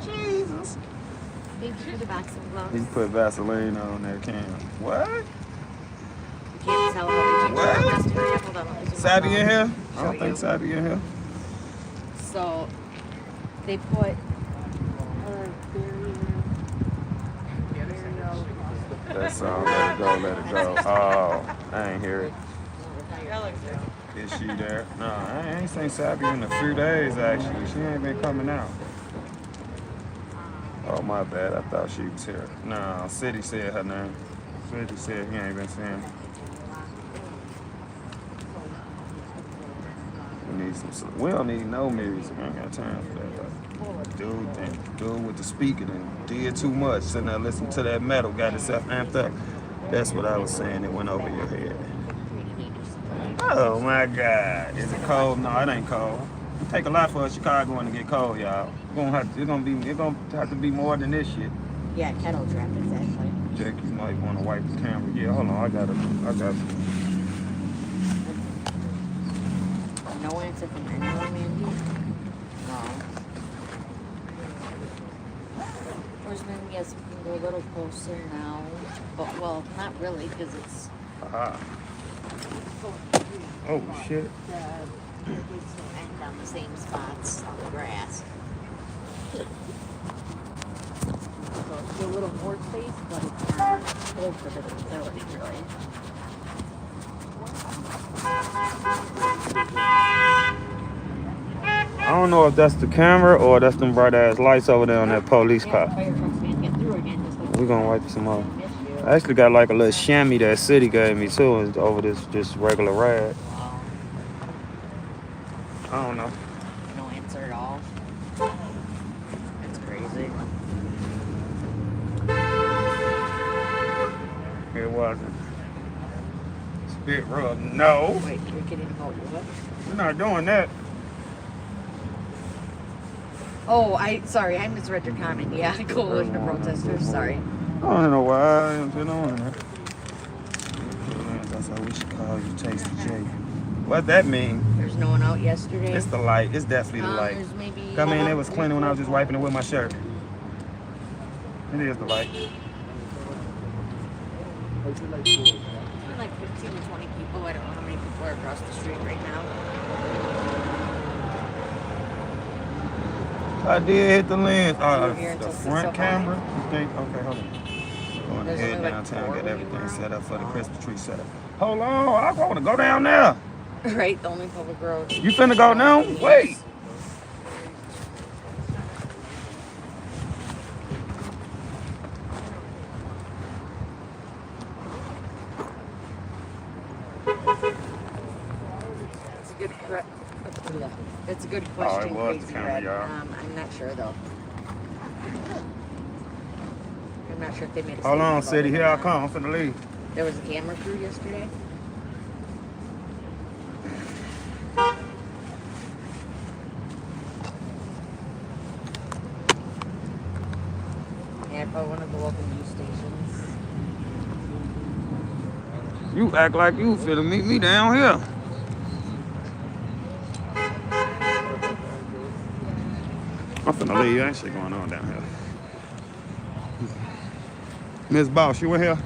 Jesus. Thank you for the vaccine gloves. He put Vaseline on that can. What? You can't tell how they What? yesterday. Hold on, let me zoom Sabby out. in here? I Show don't think you. Sabby in here. So they put her barrier. That song, let it go, let it go. Oh, I ain't hear it. Is she there? No, I ain't seen Sabby in a few days actually. She ain't been coming out. Oh my bad, I thought she was here. No, City said her name. City said he ain't been seeing her. We don't need no music. I ain't got time for that. Dude with the speaker and did too much. Sitting there listening to that metal, got himself amped up. That's what I was saying. It went over your head. Oh my God. Is it cold? No, it ain't cold. It take a lot for a Chicagoan to get cold, y'all. It's gonna have to be more than this shit. Yeah, kettle trap, exactly. Jake, you might want to wipe the camera. Yeah, hold on. I got No answer from anyone, Mandy? No. Horseman, yes, we can go a little closer now. But, well, not really, because it's... Oh, shit. The gates will end on the same spots on the grass. So it's a little more space, but it's not full for the facility, really. I don't know if that's the camera or that's them bright ass lights over there on that police car. We're gonna wipe some more. I actually got like a little chamois that City gave me too over this just regular rag. I don't know. No answer at all. It's crazy. It wasn't. Spit rub. No. Wait, you're kidding about what? We're not doing that. Oh, sorry, I misread your comment. Yeah, coalition of protesters, sorry. I don't know why I'm on that. That's how we should call you Tasty J. What that mean? There's no one out yesterday. It's the light. It's definitely the light. There's maybe... Come in, it was cleaning when I was just wiping it with my shirt. It is the light. Like 15 to 20 people. I don't know how many people are across the street right now. I did hit the lens. The front camera. You think? Okay, hold on. Going to head downtown, get everything set up for the Christmas tree setup. Hold on, I want to go down there. Right, the only public road. You finna go now? Wait. That's a good question, was Crazy the camera, Red. y'all. I'm not sure though. I'm not sure if they made a Hold on, statement City. about it Here or I not. come. I'm finna leave. There was a camera crew yesterday. And probably one of the local news stations. You act like you finna meet me down here. I'm finna leave. Ain't shit going on down here. Miss Boss, you in here?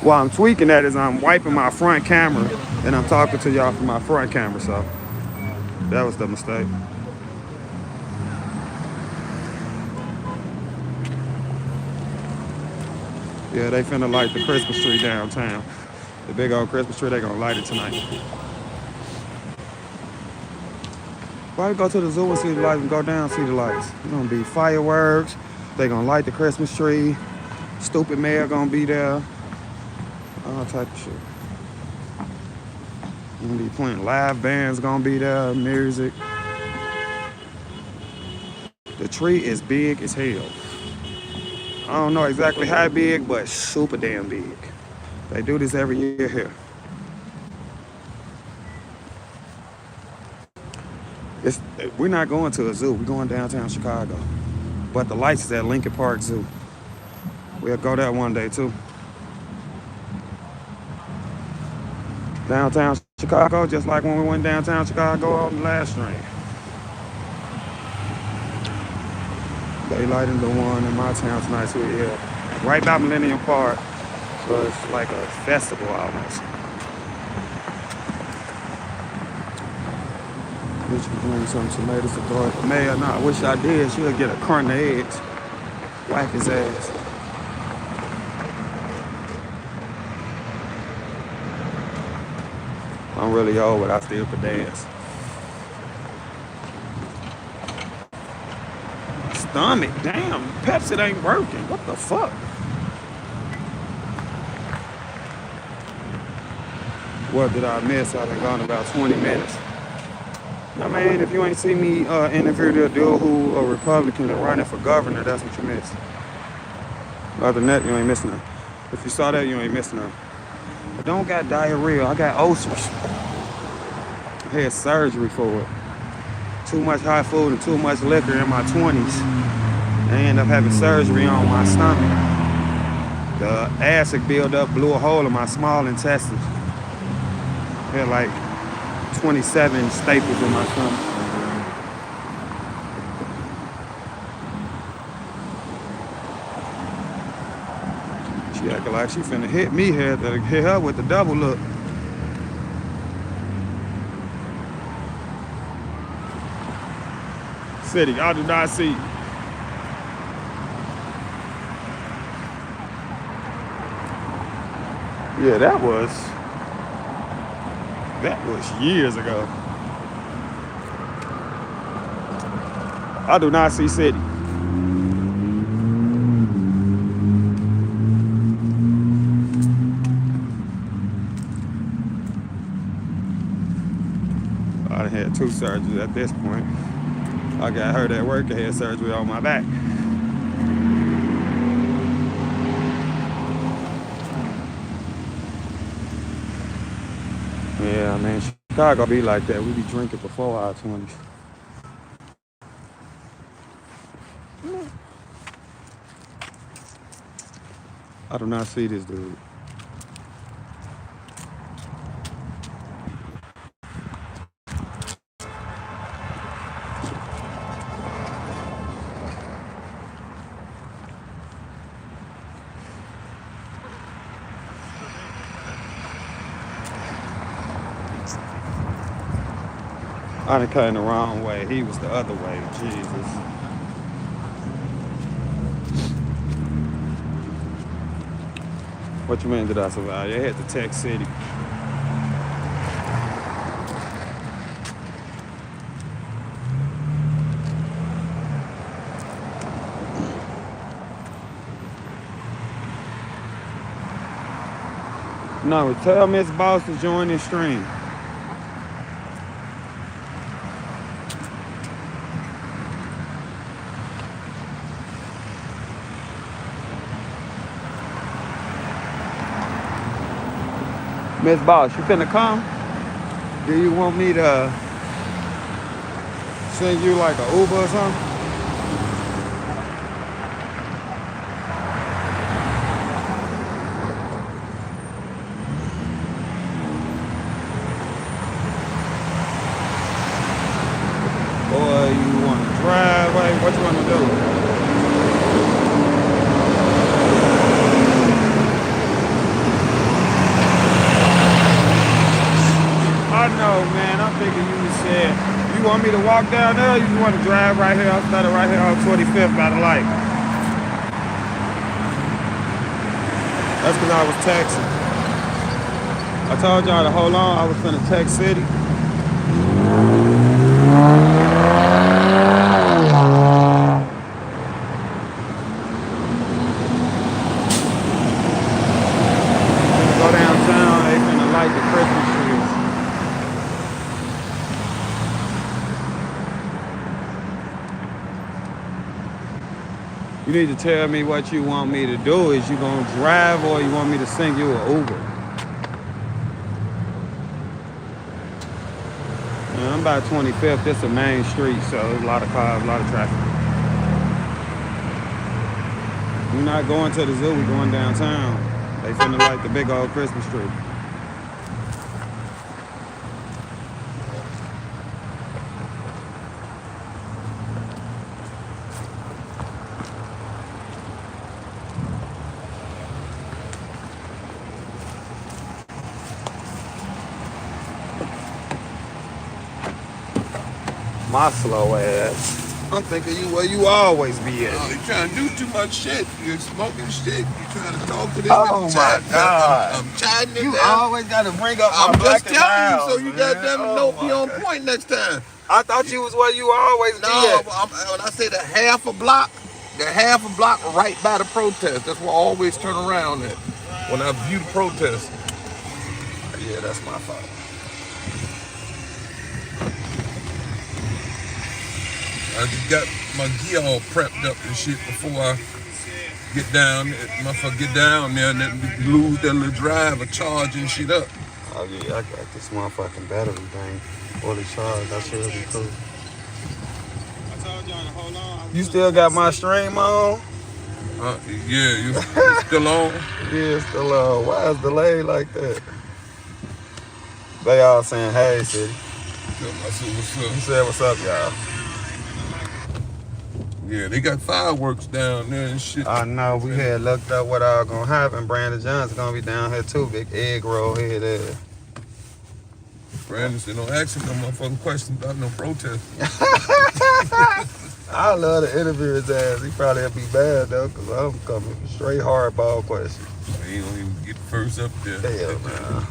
What I'm tweaking at is I'm wiping my front camera and I'm talking to y'all from my front camera, so that was the mistake. Yeah, they finna light the Christmas tree downtown. The big old Christmas tree, they gonna light it tonight. Why go to the zoo and see the lights and go down and see the lights? It's gonna be fireworks. They gonna light the Christmas tree. Stupid mayor gonna be there. All type of shit. Gonna be playing live bands gonna be there, music. The tree is big as hell. I don't know exactly how big, but super damn big. They do this every year here. We're not going to a zoo. We're going downtown Chicago. But the lights is at Lincoln Park Zoo. We'll go there one day too. Downtown Chicago, just like when we went downtown Chicago on the last train. They lighting the one in my town tonight too, yeah. Right by Millennium Park. So it's like a festival almost. Wish you could bring some tomatoes to throw at the mayor. Nah, I wish I did. She'll get a carton of eggs. Whack his ass. I'm really old, but I still could dance. Stomach, damn, Pepsi ain't working. What the fuck? What did I miss? I've been gone about 20 minutes. I mean, if you ain't see me interview the dude who a Republican running for governor, that's what you missed. Other than that, you ain't missing nothing. If you saw that, you ain't missing nothing. I don't got diarrhea, I got ulcers. I had surgery for it. Too much hot food and too much liquor in my 20s. I ended up having surgery on my stomach. The acid buildup blew a hole in my small intestines. I had like 27 staples in my stomach. She acting like she finna hit me here to hit her with the double look. City, y'all do not see. Yeah, that was years ago. I do not see City. I done had 2 surgeries at this point. I got hurt at work. I had surgery on my back. Yeah, I mean, Chicago be like that. We be drinking before our 20s. I do not see this dude. I done cut in the wrong way. He was the other way. Jesus. What you mean did I survive? They had to text City. No, tell Miss Boss to join this stream. Miss Boss, you finna come? Do you want me to send you like an Uber or something? Or you want to drive? What you want to do? I know, man. I'm thinking you said, you want me to walk down there or you want to drive right here? I started right here on 25th by the light. That's because I was texting. I told y'all to hold on. I was finna text City. Go downtown. They finna light the Christmas trees. You need to tell me what you want me to do. Is you gonna drive or you want me to send you an Uber? Yeah, I'm by 25th. This is a main street, so there's a lot of cars, a lot of traffic. We're not going to the zoo, we're going downtown. They finna light the big old Christmas tree. My slow ass. I'm thinking you where you always be at. Oh, you trying to do too much shit. You're smoking shit. You trying to talk to this. Oh my God. I'm chatting it You down. always gotta bring up my I'm black just and telling you miles, so you man. goddamn know be on God. point next time. I thought you was where you always be No, at. when I say the half a block right by the protest. That's where I always turn around at when I view the protest. Yeah, that's my fault. I just got my gear all prepped up and shit before I get down. Motherfucker get down there and then lose that little drive or charging shit up. Oh yeah, I got this motherfucking battery thing fully charged. That should be cool. I told y'all to hold on. You still got my stream on? Yeah, you still on? Yeah, it's still on. Why is delayed like that? They all saying, hey, City. I said, what's up? You said, what's up, y'all? Yeah, they got fireworks down there and shit. I know. We had looked up what all gonna happen. Brandon Johnson gonna be down here too. Big egg roll head there. Brandon said, don't ask him no motherfucking questions about no protest. I love to interview his ass. He probably will be bad though, cause I'm coming straight hardball questions. He don't even get first up there. Hell nah.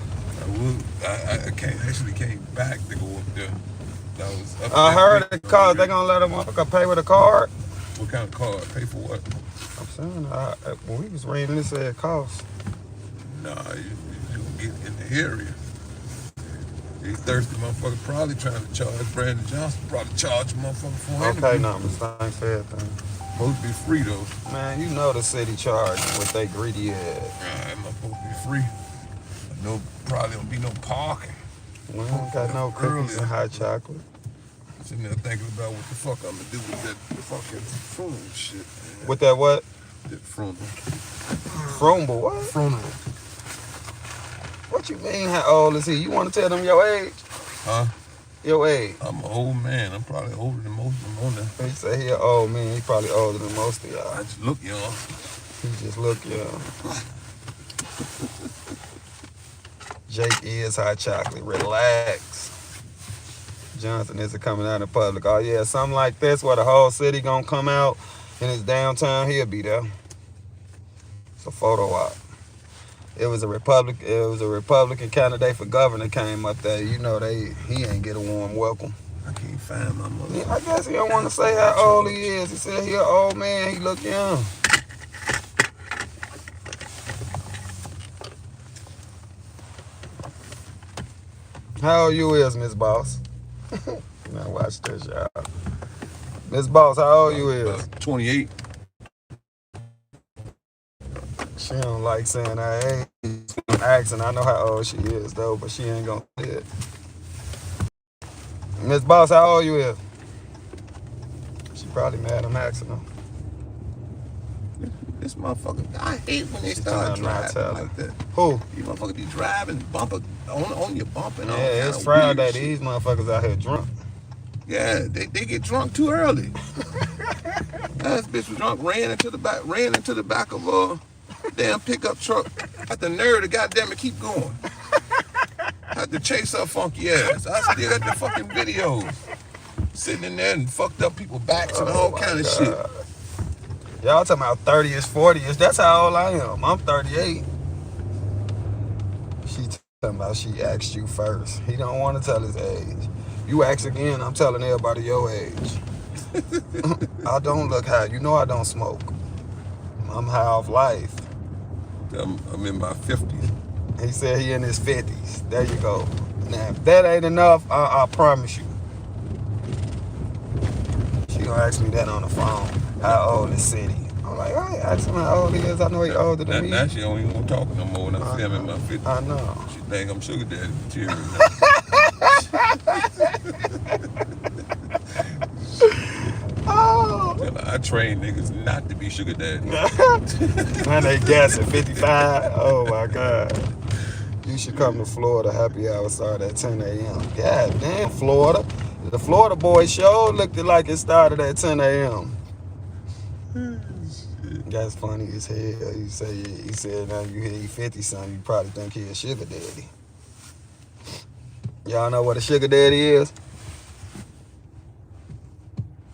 I came back to go up there. I heard the card. They gonna let a motherfucker pay with a card. What kind of card? Pay for what? I'm saying, when we was reading, it said it cost. Nah, you don't get in the area. These thirsty motherfuckers probably trying to charge Brandon Johnson. Probably charge a motherfucker for him. Okay, no, mistake for everything. Supposed to be free though. Man, you know the city charge what they greedy at. It's not supposed to be free. No, probably don't be no parking. We don't got no cookies and hot chocolate. Sitting there thinking about what the fuck I'm gonna do with that fucking funeral shit. Man. With that what? That funeral. Funeral what? Funeral. What you mean, how old is he? You want to tell them your age? Huh? Your age? I'm an old man. I'm probably older than most of them on there. He say he an old man. He probably older than most of y'all. I just look young. He just look young. Jake is hot chocolate. Relax. Johnson isn't coming out in public. Oh yeah, something like this where the whole city gonna come out in his downtown, he'll be there. It's a photo op. It was a Republican candidate for governor came up there. You know he ain't get a warm welcome. I can't find my mother. Yeah, I guess he don't want to say how old he is. He said he an old man, he look young. How old you is, Miss Boss? Now watch this, y'all. Miss Boss, how old you is? 28. She don't like saying her age. I'm asking, I know how old she is, though, but she ain't gonna say it. Miss Boss, how old you is? She probably mad I'm asking her. This motherfucker, I hate when they start driving like that. Who? You motherfucker be driving, bumper on your bump and all. Yeah, it's Friday. These motherfuckers out here drunk. Yeah, they get drunk too early. That bitch was drunk, ran into the back of a damn pickup truck. Had the nerve to goddamn it keep going. Had to chase her funky ass. I still got the fucking videos. Sitting in there and fucked up people's backs and all kind of shit. Y'all talking about 30-ish, 40-ish. That's how old I am. I'm 38. She talking about she asked you first. He don't want to tell his age. You ask again, I'm telling everybody your age. I don't look high. You know I don't smoke. I'm high off life. I'm in my 50s. He said he in his 50s. There you go. Now, if that ain't enough, I promise you. She gonna ask me that on the phone. How old is City? I'm like, I ain't asking him how old he is. I know he older than me. Now she don't even want to talk no more when I see him in my 50s. I know. She think I'm sugar daddy material Oh. I train niggas not to be sugar daddy. Man, they gas at 55. Oh my God. You should come to Florida. Happy hour started at 10 a.m. God damn, Florida. The Florida boy show looked like it started at 10 a.m. That's funny as hell. He said now you hit 50 something, you probably think he a sugar daddy. Y'all know what a sugar daddy is?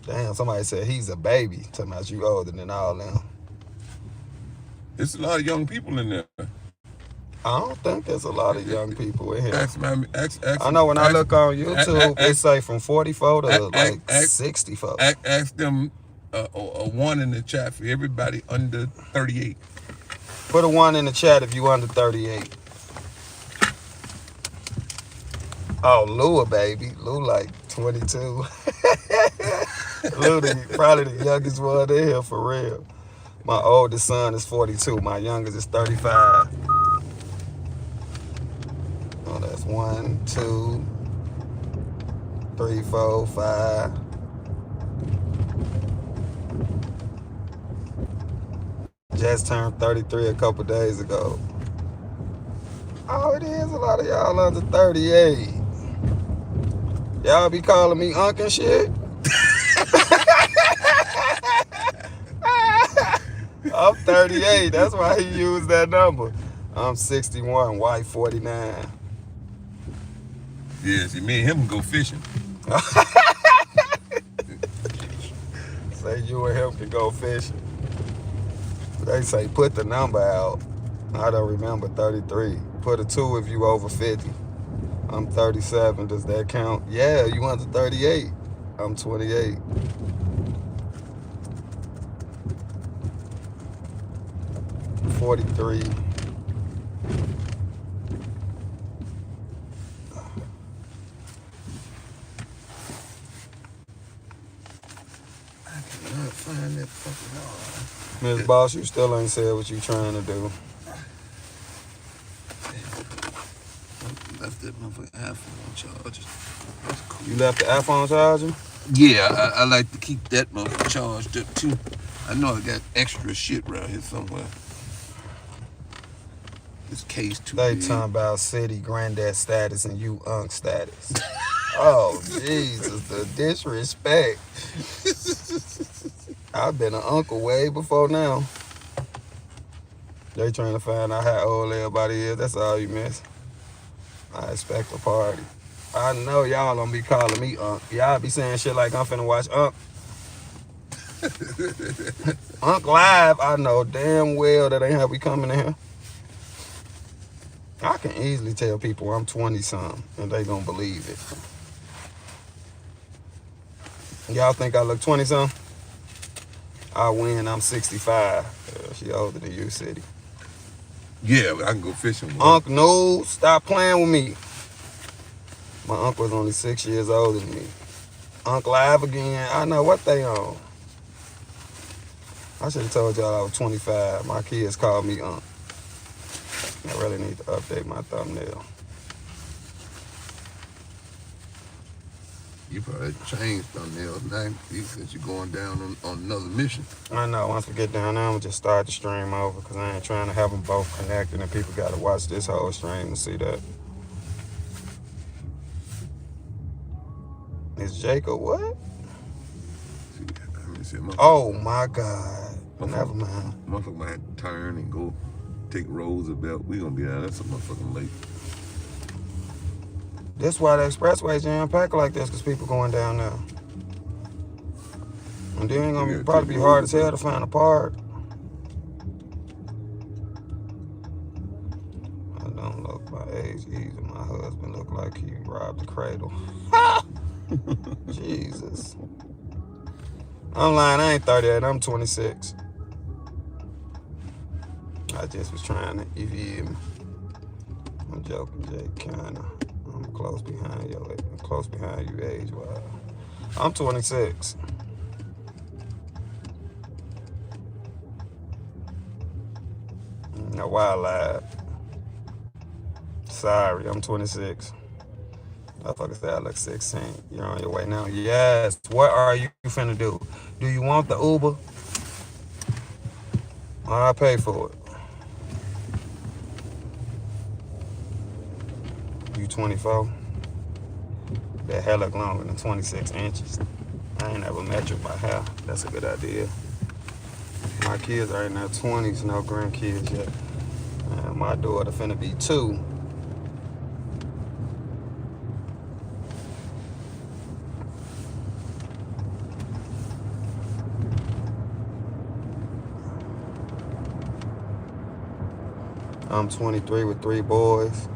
Damn, somebody said he's a baby. Talking about you older than all them. There's a lot of young people in there. I don't think there's a lot of young people in here. I know when I look on YouTube, it say from 44 to like 64. Ask them a one in the chat for everybody under 38. Put a one in the chat if you under 38. Oh, Lou a baby. Lou like 22. Lou probably the youngest one in here for real. My oldest son is 42. My youngest is 35. Oh, that's 1, 2, 3, 4, 5. Just turned 33 a couple days ago. Oh, it is a lot of y'all under 38. Y'all be calling me Unc and shit? I'm 38. That's why he used that number. I'm 61, white 49. Yeah, see, me and him go fishing. Say you and him can go fishing. They say put the number out. I don't remember 33. Put a 2 if you over 50. I'm 37. Does that count? Yeah, you under 38. I'm 28. I'm 43. Find that fucking hard. Miss Boss, you still ain't said what you trying to do. I left that motherfucking iPhone charger. That's cool. You left the iPhone charger? Yeah, I like to keep that motherfucker charged up too. I know I got extra shit around here somewhere. This case too They big. talking about city granddad status and you Unc status. Oh, Jesus, the disrespect. I've been an uncle way before now. They trying to find out how old everybody is. That's all you miss. I expect a party. I know y'all don't be calling me Unc. Y'all be saying shit like I'm finna watch Unc. Unc Live, I know damn well that ain't how we coming in here. I can easily tell people I'm 20-something and they gonna believe it. Y'all think I look 20-something? I win, I'm 65. She older than you, City. Yeah, but I can go fishing with Unc, no, stop playing with me. My uncle was only 6 years older than me. Uncle Live again, I know what they on. I should have told y'all I was 25. My kids called me Unc. I really need to update my thumbnail. You probably changed thumbnails now since you're going down on another mission. I know. Once we get down there, I'm going to just start the stream over because I ain't trying to have them both connected and people got to watch this whole stream to see that. Is Jacob what? Oh my God. Never mind. Motherfucker might have to turn and go take Roosevelt. We gonna be out there so motherfucking late. That's why the expressway jam packed like this, because people going down there. And then gonna probably be hard as hell to find a park. I don't look my age either. My husband look like he robbed the cradle. Jesus. I'm lying, I ain't 38, I'm 26. I just was trying to, you hear me? I'm joking, Jake, kinda. I'm close behind you age-wise. I'm 26. Now, why I lied? Sorry, I'm 26. Motherfucker said I look 16. You're on your way now. Yes. What are you finna do? Do you want the Uber? I'll pay for it. You 24? That hair look longer than 26 inches. I ain't never measured my hair. That's a good idea. My kids are in their 20s, no grandkids yet. And my daughter finna be 2. I'm 23 with 3 boys.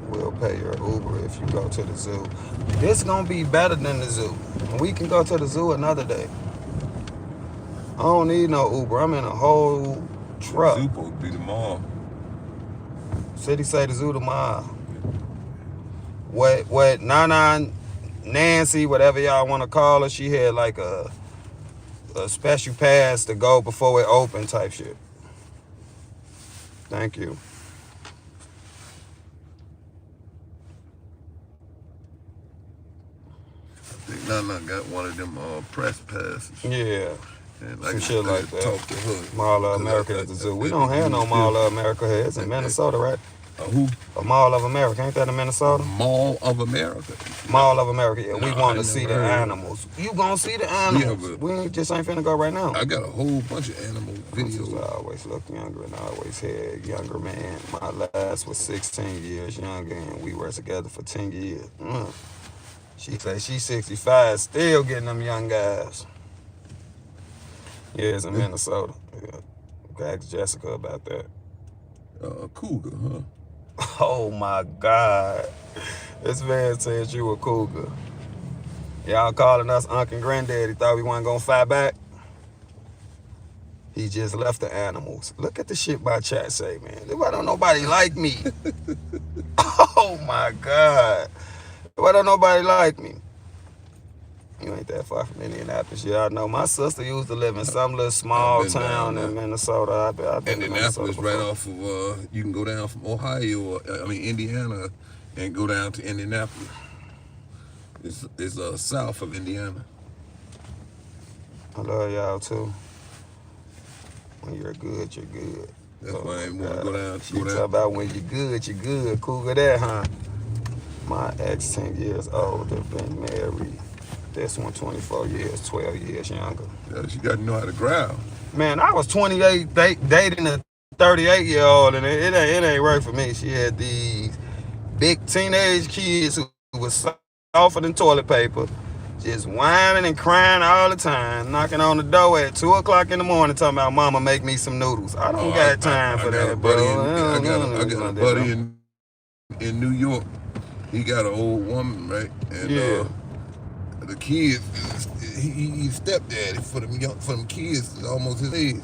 We'll pay your Uber if you go to the zoo. This gonna be better than the zoo. We can go to the zoo another day. I don't need no Uber. I'm in a whole truck. The zoo supposed to be tomorrow. City say the zoo tomorrow. What Nana Nancy, whatever y'all want to call her, she had like a special pass to go before it opened type shit. Thank you. I think Nana got one of them press passes. Yeah. And some shit like that. Talk to her. Mall of America at the zoo. We don't have no Mall of America here. It's in Minnesota, right? Who? A Mall of America. Ain't that in Minnesota? Mall of America. Mall of America. Yeah, we want to see the animals. You gonna see the animals. Yeah, we just ain't finna go right now. I got a whole bunch of animal videos. I always looked younger and I always had younger man. My last was 16 years younger and we were together for 10 years. She say she's 65, still getting them young guys. Yeah, it's in Minnesota. Yeah. Ask Jessica about that. Cougar, huh? Oh my God. This man said you a cougar. Y'all calling us Uncle and Granddaddy, thought we wasn't gonna fight back? He just left the animals. Look at the shit my chat say, man. Why don't nobody like me? Oh my God. Why don't nobody like me? You ain't that far from Indianapolis. Y'all know my sister used to live in some little small town in Minnesota. I've been Indianapolis, right off of, you can go down from Ohio, Indiana, and go down to Indianapolis. It's south of Indiana. I love y'all too. When you're good, you're good. That's why I ain't want to go down. She talk about when you're good, Cougar that, huh? My ex 10 years old, have been married. This one 24 years, 12 years younger. Yeah, she got to know how to growl. Man, I was 28 dating a 38-year-old, and it ain't right for me. She had these big teenage kids who was softer than toilet paper, just whining and crying all the time, knocking on the door at 2 o'clock in the morning, talking about, "Mama, make me some noodles." I don't got time for that, bro. I got a buddy in New York. He got an old woman, right? And the kids, he's stepdaddy for them kids is almost his age.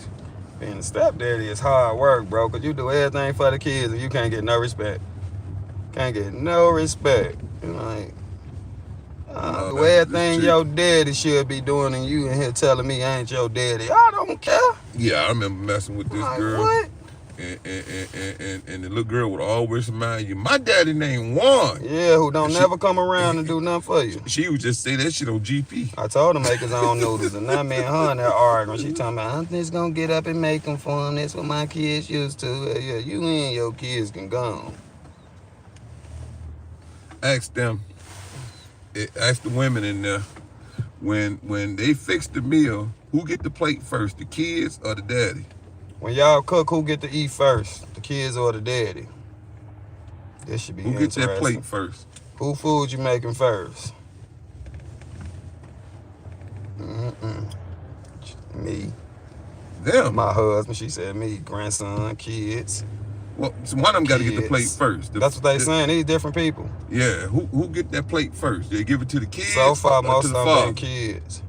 Being a stepdaddy is hard work, bro, because you do everything for the kids and you can't get no respect. Can't get no respect. You know, like, No, the way this everything chick- your daddy should be doing, and you in here telling me I ain't your daddy. I don't care. Yeah, I remember messing with this Like, girl. what? And the little girl would always remind you, my daddy named Juan. Yeah, who don't never come around and do nothing for you. She would just say that shit on GP. I told him to make his own noodles, and now me and her in there arguing. She talking about, I'm just gonna get up and make them for him. That's what my kids used to. Yeah, you and your kids can go. Ask them. Ask the women in there. When they fix the meal, who get the plate first, the kids or the daddy? When y'all cook, who get to eat first, the kids or the daddy? This should be Who gets that plate first? Who food you making first? Me. Them. My husband, she said me, grandson, kids. Well, so one of them got to get the plate first. That's what they saying. These different people. Yeah, who get that plate first? They give it to the kids. So far, or most to of the them father? been kids.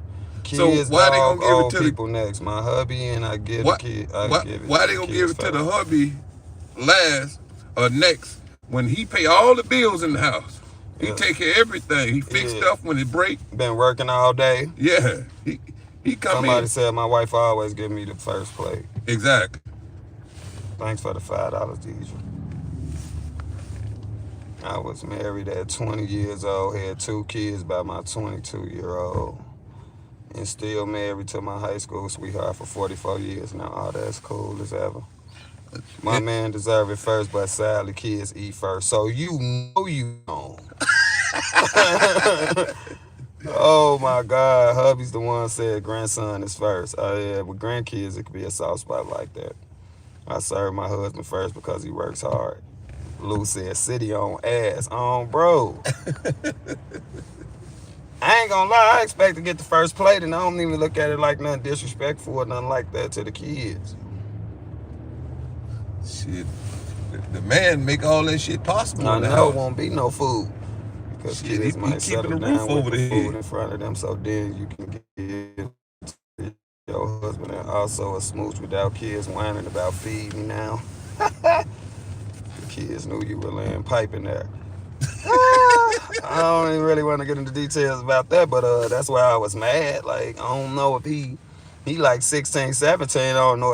So Kids, why they dog, gonna give it old to the people next? My hubby and I give Why- the kid. Why they gonna give it to the hubby last or next when he pay all the bills in the house? He take care of everything. He fix stuff when it break. Been working all day. Yeah, he come Somebody in. said my wife always give me the first plate. Exactly. Thanks for the $5, Deidre. I was married at 20 years old, had 2 kids by my 22-year-old, and still married to my high school sweetheart for 44 years now. Oh, that's cool as ever. My man deserve it first, but sadly, kids eat first. So you know you don't. Oh my God, hubby's the one said grandson is first. Oh yeah, with grandkids, it could be a soft spot like that. I serve my husband first because he works hard. Lou said, city on ass. On bro. I ain't gonna lie, I expect to get the first plate, and I don't even look at it like nothing disrespectful or nothing like that to the kids. Shit, the man make all that shit possible. I in the know house. it won't be no food. Because Shit, kids he might keeping settle the roof down over with their the head. food in front of them, so then you can give to your husband and also a smooch without kids whining about feed me now. The kids knew you were laying pipe in there. I don't even really want to get into details about that, but that's why I was mad. Like, I don't know if he like 16, 17, I don't know if